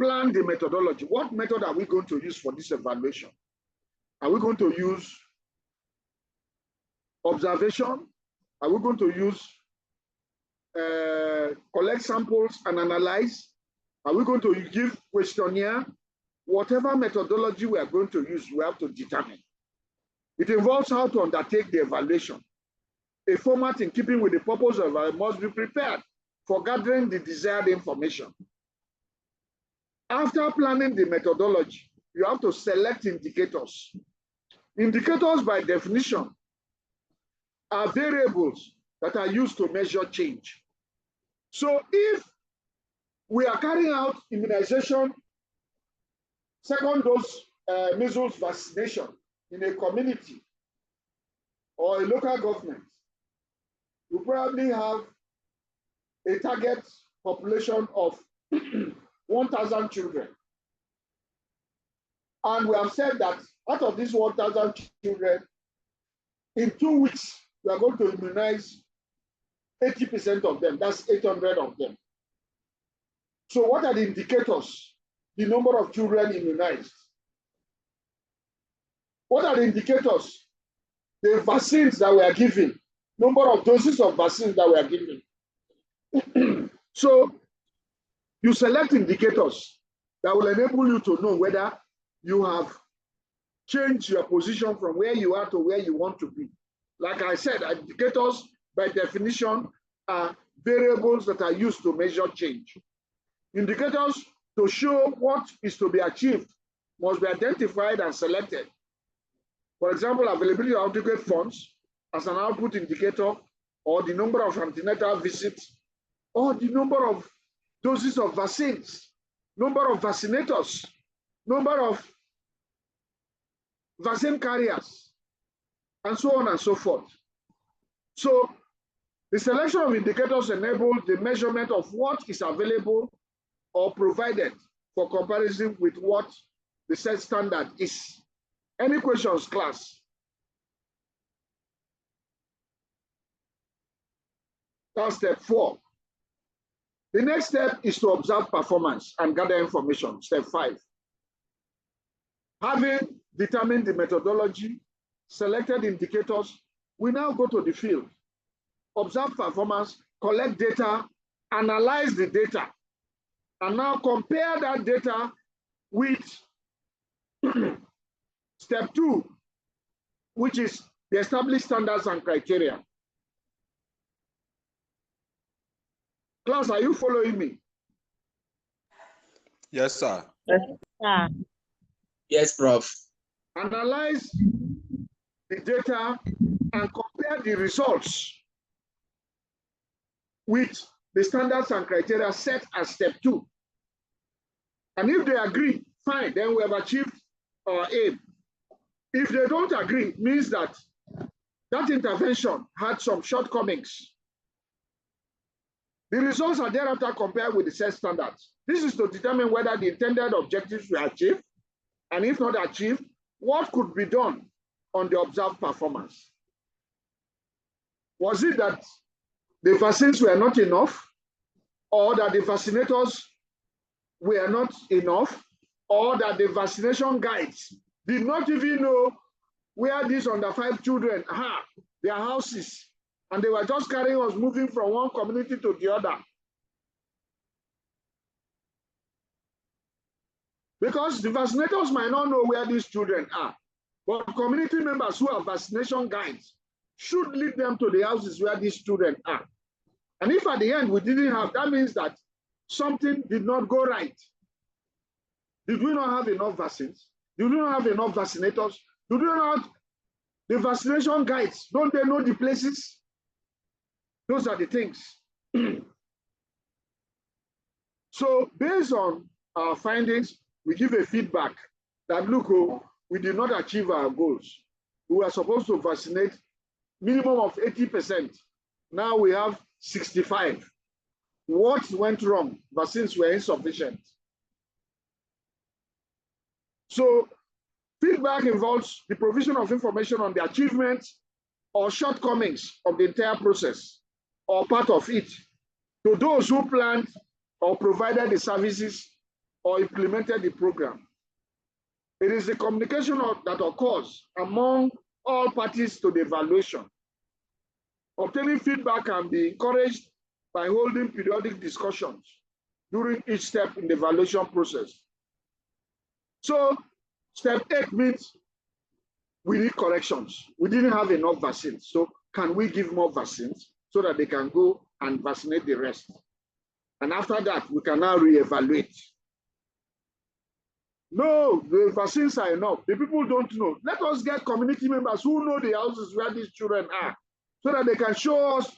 plan the methodology. What method are we going to use for this evaluation? Are we going to use observation? Are we going to use collect samples and analyze? Are we going to give questionnaire? Whatever methodology we are going to use, we have to determine. It involves how to undertake the evaluation. A format in keeping with the purpose of it must be prepared for gathering the desired information. After planning the methodology, you have to select indicators. Indicators, by definition, are variables that are used to measure change. So if we are carrying out immunization, second dose measles vaccination in a community or a local government, we probably have a target population of 1,000 children. And we have said that out of these 1,000 children, in 2 weeks, we are going to immunize 80% of them. That's 800 of them. So what are the indicators? The number of children immunized. What are the indicators? The vaccines that we are giving, number of doses of vaccines that we are giving. So you select indicators that will enable you to know whether you have changed your position from where you are to where you want to be. Like I said, indicators by definition are variables that are used to measure change. Indicators to show what is to be achieved must be identified and selected. For example, availability of adequate funds as an output indicator, or the number of antenatal visits, or the number of doses of vaccines, number of vaccinators, number of vaccine carriers, and so on and so forth. So the selection of indicators enables the measurement of what is available or provided for comparison with what the set standard is. Any questions, class? That's step 4. The next step is to observe performance and gather information, step 5. Having determined the methodology, selected indicators, we now go to the field, observe performance, collect data, analyze the data, and now compare that data with step 2, which is the established standards and criteria. Class, are you following me? Yes, sir. Yes, Prof. Analyze the data and compare the results with the standards and criteria set as step 2. And if they agree, fine, then we have achieved our aim. If they don't agree, it means that that intervention had some shortcomings. The results are thereafter compared with the set standards. This is to determine whether the intended objectives were achieved, and if not achieved, what could be done on the observed performance. Was it that the vaccines were not enough, or that the vaccinators were not enough, or that the vaccination guides did not even know where these under 5 children are, their houses, and they were just carrying us moving from one community to the other? Because the vaccinators might not know where these children are, but community members who have vaccination guides should lead them to the houses where these children are. And if at the end we didn't have, that means that something did not go right. Did we not have enough vaccines? Did we not have enough vaccinators? Did we not have the vaccination guides? Don't they know the places? Those are the things. So based on our findings, we give a feedback that, look, we did not achieve our goals. We were supposed to vaccinate minimum of 80%. Now we have 65. What went wrong? Vaccines were insufficient. So feedback involves the provision of information on the achievements or shortcomings of the entire process or part of it to those who planned or provided the services or implemented the program. It is the communication that occurs among all parties to the evaluation. Obtaining feedback can be encouraged by holding periodic discussions during each step in the evaluation process. So step 8 means we need corrections. We didn't have enough vaccines. So can we give more vaccines so that they can go and vaccinate the rest? And after that, we can now reevaluate. No, the vaccines are enough. The people don't know. Let us get community members who know the houses where these children are so that they can show us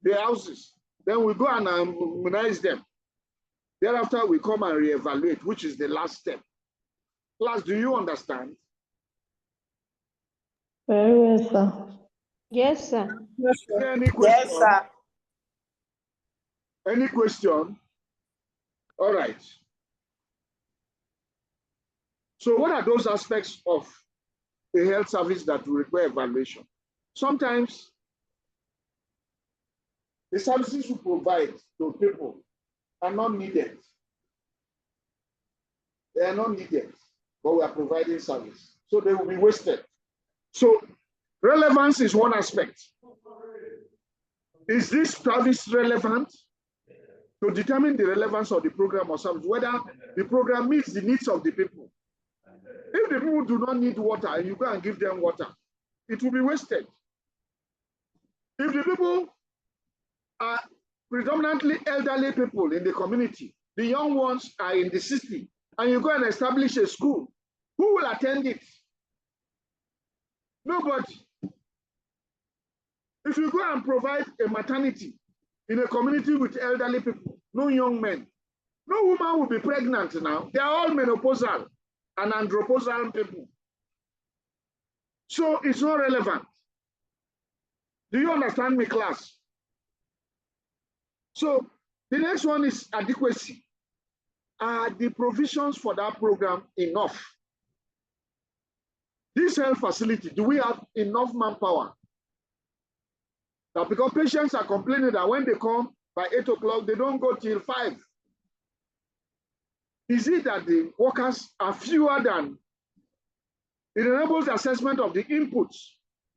the houses. Then we go and immunize them. Thereafter, we come and reevaluate, which is the last step. Class, do you understand? Very well, sir. Yes, sir. Any question? Yes, sir. Any question? All right. So what are those aspects of a health service that will require evaluation? Sometimes the services we provide to people are not needed. They are not needed, but we are providing service. So they will be wasted. So relevance is one aspect. Is this service relevant? To determine the relevance of the program or service, whether the program meets the needs of the people. If the people do not need water and you go and give them water, it will be wasted. If the people are predominantly elderly people in the community, the young ones are in the city, and you go and establish a school, who will attend it? Nobody. If you go and provide a maternity in a community with elderly people, no young men, no woman will be pregnant now. They are all menopausal and andropausal people. So it's not relevant. Do you understand me, class? So the next one is adequacy. Are the provisions for that program enough? This health facility, do we have enough manpower? Now, because patients are complaining that when they come by 8 o'clock, they don't go till 5. Is it that the workers are fewer than? It enables the assessment of the inputs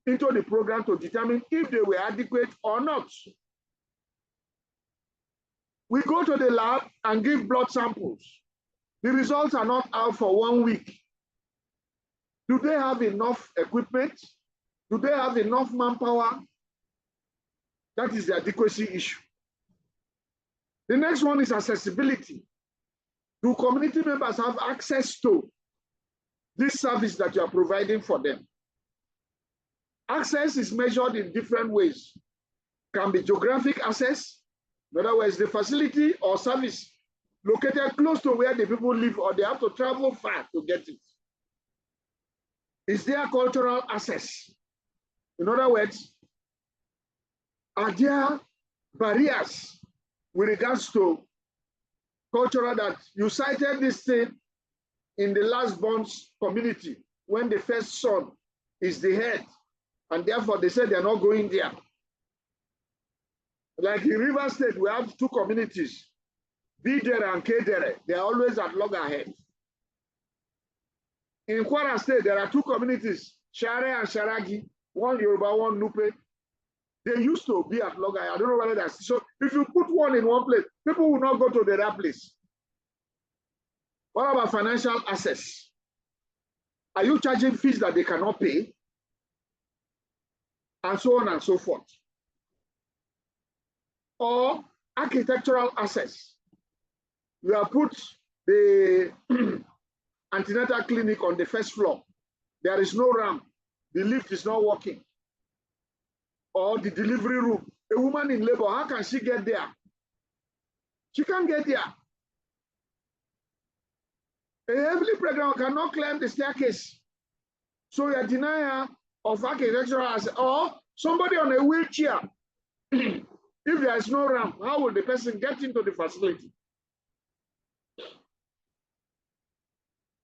into the program to determine if they were adequate or not. We go to the lab and give blood samples. The results are not out for 1 week. Do they have enough equipment? Do they have enough manpower? That is the adequacy issue. The next one is accessibility. Do community members have access to this service that you are providing for them? Access is measured in different ways. Can be geographic access. In other words, the facility or service located close to where the people live, or they have to travel far to get it. Is there cultural access? In other words, are there barriers with regards to cultural, that you cited this thing in the last born's community when the first son is the head, and therefore they said they're not going there. Like in River State, we have 2 communities, Bidere and Kedere. They are always at loggerhead. In Kwara State, there are 2 communities, Share and Sharagi, one Yoruba, one Nupe. They used to be at loggerhead. I don't know whether that's so. If you put one in one place, people will not go to the other place. What about financial access? Are you charging fees that they cannot pay? And so on and so forth. Or architectural access. You have put the antenatal clinic on the first floor. There is no ramp. The lift is not working. Or the delivery room. A woman in labor, how can she get there? She can't get there. A heavily pregnant cannot climb the staircase. So you are denying her of architectural access. Or somebody on a wheelchair. If there is no ramp, how will the person get into the facility?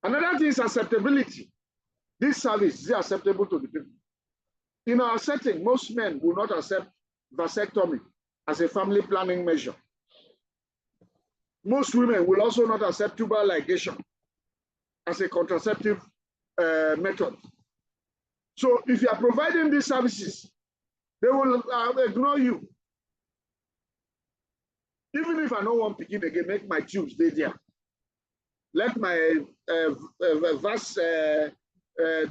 Another thing is acceptability. This service is acceptable to the people. In our setting, most men will not accept vasectomy as a family planning measure. Most women will also not accept tubal ligation as a contraceptive method. So if you are providing these services, they will ignore you. Even if I don't want to begin again, make my tubes stay there. Let my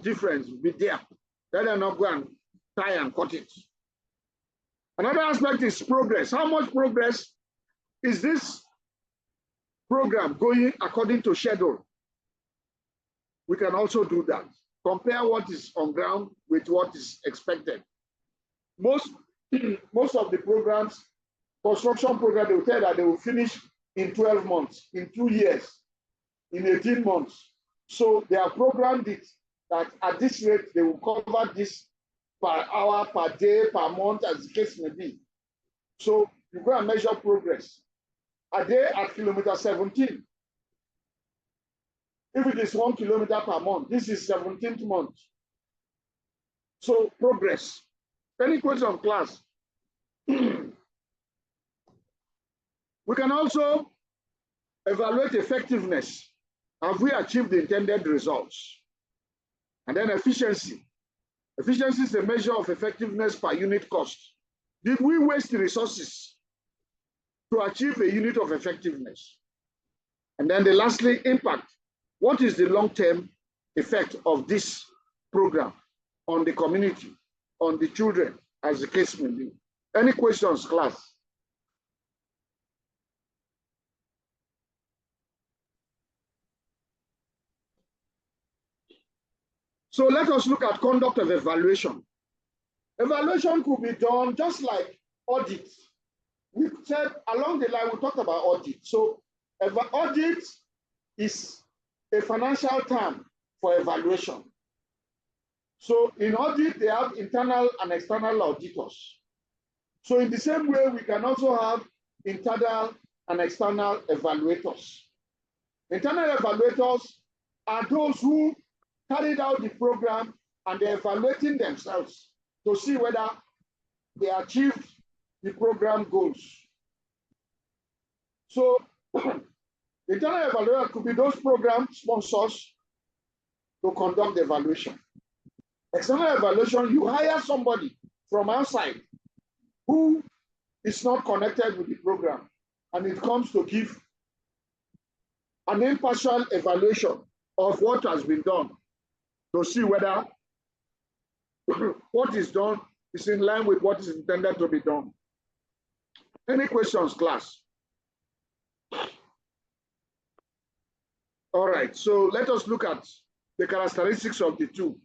difference be there. Let them not go and tie and cut it. Another aspect is progress. How much progress is this program going according to schedule? We can also do that. Compare what is on ground with what is expected. Most of the programs, construction program, they will tell that they will finish in 12 months, in 2 years, in 18 months. So they have programmed it that at this rate, they will cover this per hour, per day, per month, as the case may be. So you go and measure progress. Are they at kilometer 17? If it is 1 kilometer per month, this is 17th month. So progress. Any question, class? We can also evaluate effectiveness. Have we achieved the intended results? And then efficiency. Efficiency is a measure of effectiveness per unit cost. Did we waste the resources to achieve a unit of effectiveness? And then lastly, impact. What is the long-term effect of this program on the community, on the children, as the case may be? Any questions, class? So let us look at conduct of evaluation. Evaluation could be done just like audit. We said along the line, we talked about audit. So audit is a financial term for evaluation. So in audit, they have internal and external auditors. So in the same way, we can also have internal and external evaluators. Internal evaluators are those who carried out the program and they're evaluating themselves to see whether they achieved the program goals. So the internal evaluator could be those program sponsors to conduct the evaluation. External evaluation, you hire somebody from outside who is not connected with the program, and it comes to give an impartial evaluation of what has been done to see whether what is done is in line with what is intended to be done. Any questions, class? All right, so let us look at the characteristics of the two.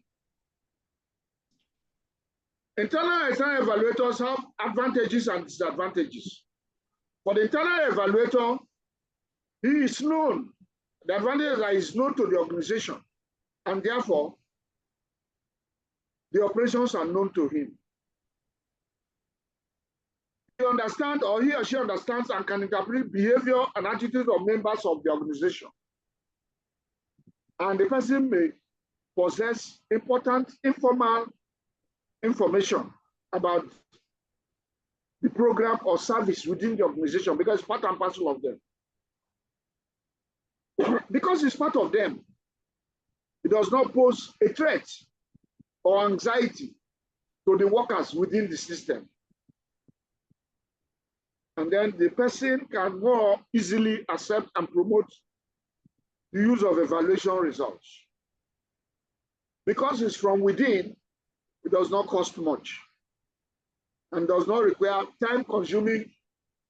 Internal and external evaluators have advantages and disadvantages. For the internal evaluator, he is known. The advantage is that he is known to the organization, and therefore, the operations are known to him. He understands, or he or she understands and can interpret behavior and attitude of members of the organization. And the person may possess important informal information about the program or service within the organization because it's part and parcel of them. Because it's part of them, it does not pose a threat or anxiety to the workers within the system. And then the person can more easily accept and promote the use of evaluation results. Because it's from within, it does not cost much and does not require time-consuming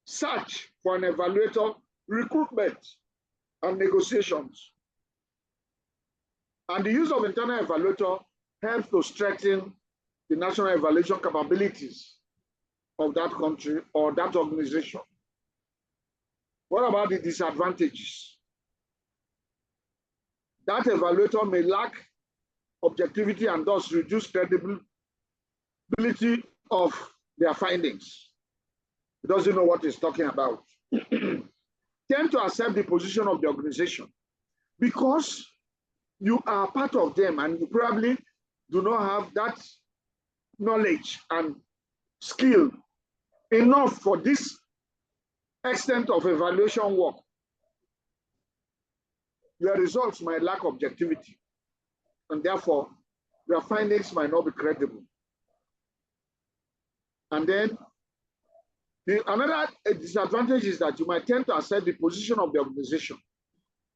search for an evaluator, recruitment, and negotiations. And the use of internal evaluator helps to strengthen the national evaluation capabilities of that country or that organization. What about the disadvantages? That evaluator may lack objectivity and thus reduce credibility of their findings. He doesn't know what he's talking about. Tend to accept the position of the organization because you are part of them and you probably do not have that knowledge and skill enough for this extent of evaluation work. Your results might lack objectivity, and therefore your findings might not be credible. And then another disadvantage is that you might tend to accept the position of the organization.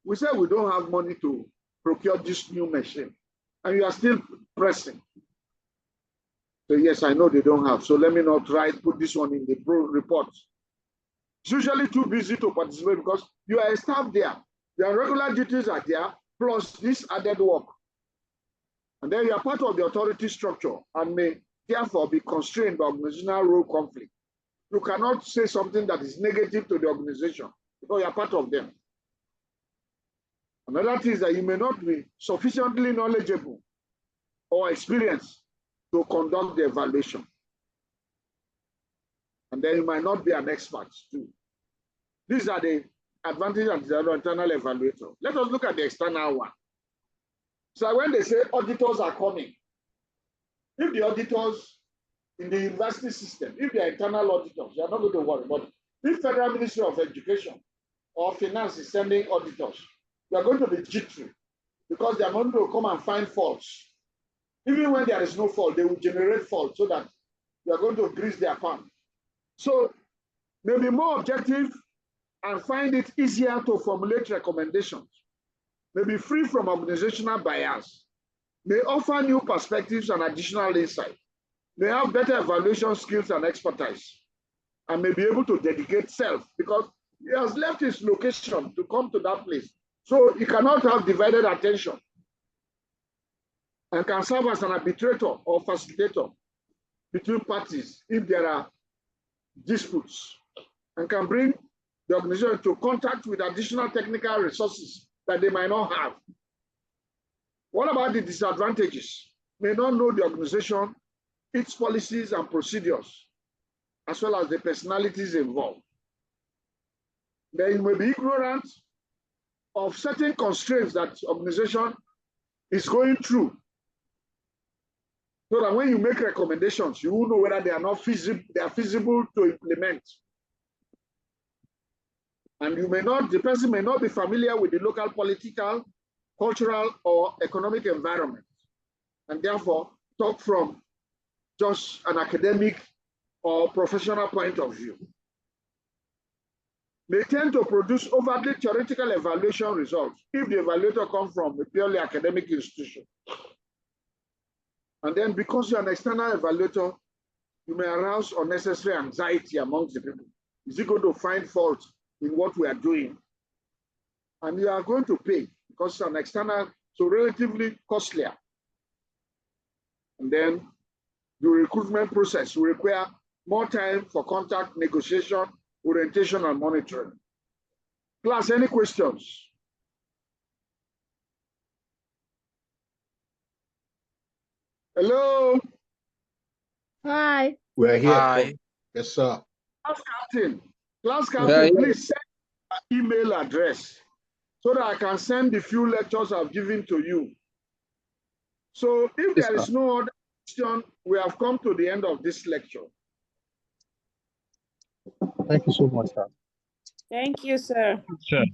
We say we don't have money to procure this new machine, and you are still pressing. So yes, I know they don't have. So let me not put this one in the report. It's usually too busy to participate because you are a staff there. Your regular duties are there, plus this added work. And then you are part of the authority structure and may therefore be constrained by organizational role conflict. You cannot say something that is negative to the organization because you are part of them. Another thing is that you may not be sufficiently knowledgeable or experienced to conduct the evaluation. And then you might not be an expert too. These are the advantages of the internal evaluator. Let us look at the external one. So when they say auditors are coming, if the auditors in the university system, if they are internal auditors, you are not going to worry. But if Federal Ministry of Education or Finance is sending auditors, you are going to be jittery because they are going to come and find faults. Even when there is no fault, they will generate faults so that you are going to grease their palm. So maybe more objective and find it easier to formulate recommendations, may be free from organizational bias, may offer new perspectives and additional insight, may have better evaluation skills and expertise, and may be able to dedicate self because he has left his location to come to that place. So he cannot have divided attention and can serve as an arbitrator or facilitator between parties if there are disputes, and can bring the organization into contact with additional technical resources that they might not have. What about the disadvantages? May not know the organization, its policies and procedures, as well as the personalities involved. Then you may be ignorant of certain constraints that the organization is going through. So that when you make recommendations, you will know whether they are not feasible, they are feasible to implement. And you may not, the person may not be familiar with the local political, cultural, or economic environment, and therefore talk from just an academic or professional point of view. May tend to produce overtly theoretical evaluation results if the evaluator comes from a purely academic institution. And then because you're an external evaluator, you may arouse unnecessary anxiety amongst the people. Is he going to find fault in what we are doing? And you are going to pay because it's an external, so relatively costlier. And then the recruitment process will require more time for contact, negotiation, orientation, and monitoring. Class, any questions? Hello? Hi. We're here. Hi. Yes, sir. Class captain, please send an email address so that I can send the few lectures I've given to you. So if there is no other question, we have come to the end of this lecture. Thank you so much, sir. Thank you, sir. Sure.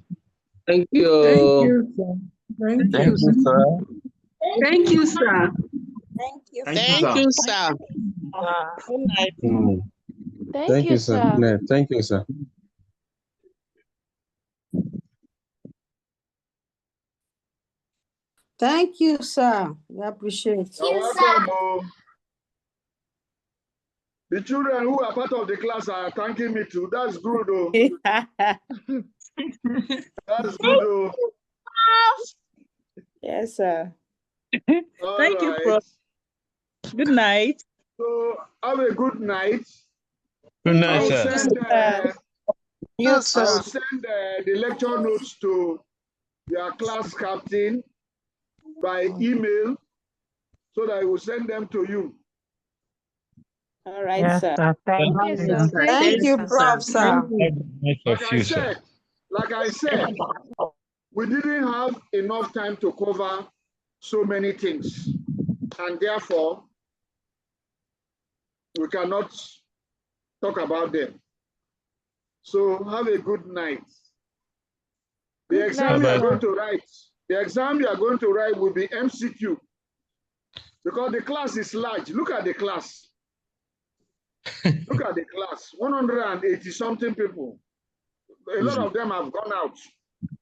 Thank you. Thank you, sir. Thank you, sir. Thank you, sir. Thank you. Thank you, sir. Good night. Thank you, sir. Thank you, sir. Thank you, sir. We appreciate it. You're welcome. Oh. The children who are part of the class are thanking me too. That's good. Oh. That's good. Oh. Yes, sir. Thank you, Prof. Good night. So have a good night. Good night, sir. I'll send the lecture notes to your class captain by email so that I will send them to you. All right, Yes, sir. sir. Thank Yes, you. sir. Thank you, Prof, sir. Like I said, we didn't have enough time to cover so many things, and therefore we cannot talk about them. So have a good night. The exam you are going to write will be MCQ because the class is large. Look at the class. Look at the class, 180 something people. A lot of them have gone out.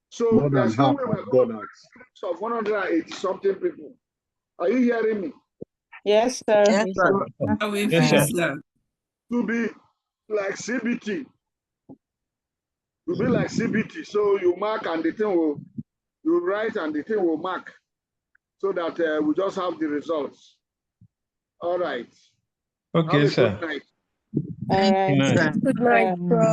So there's no way we're going to have 180 something people. Are you hearing me? Yes, sir. Yes, sir. Yes, sir. To be like CBT. To be like CBT. So you mark and the thing will, you write and the thing will mark. So that we just have the results. All right. Okay, have a sir. good night. All right. Good night. Good night, Prof.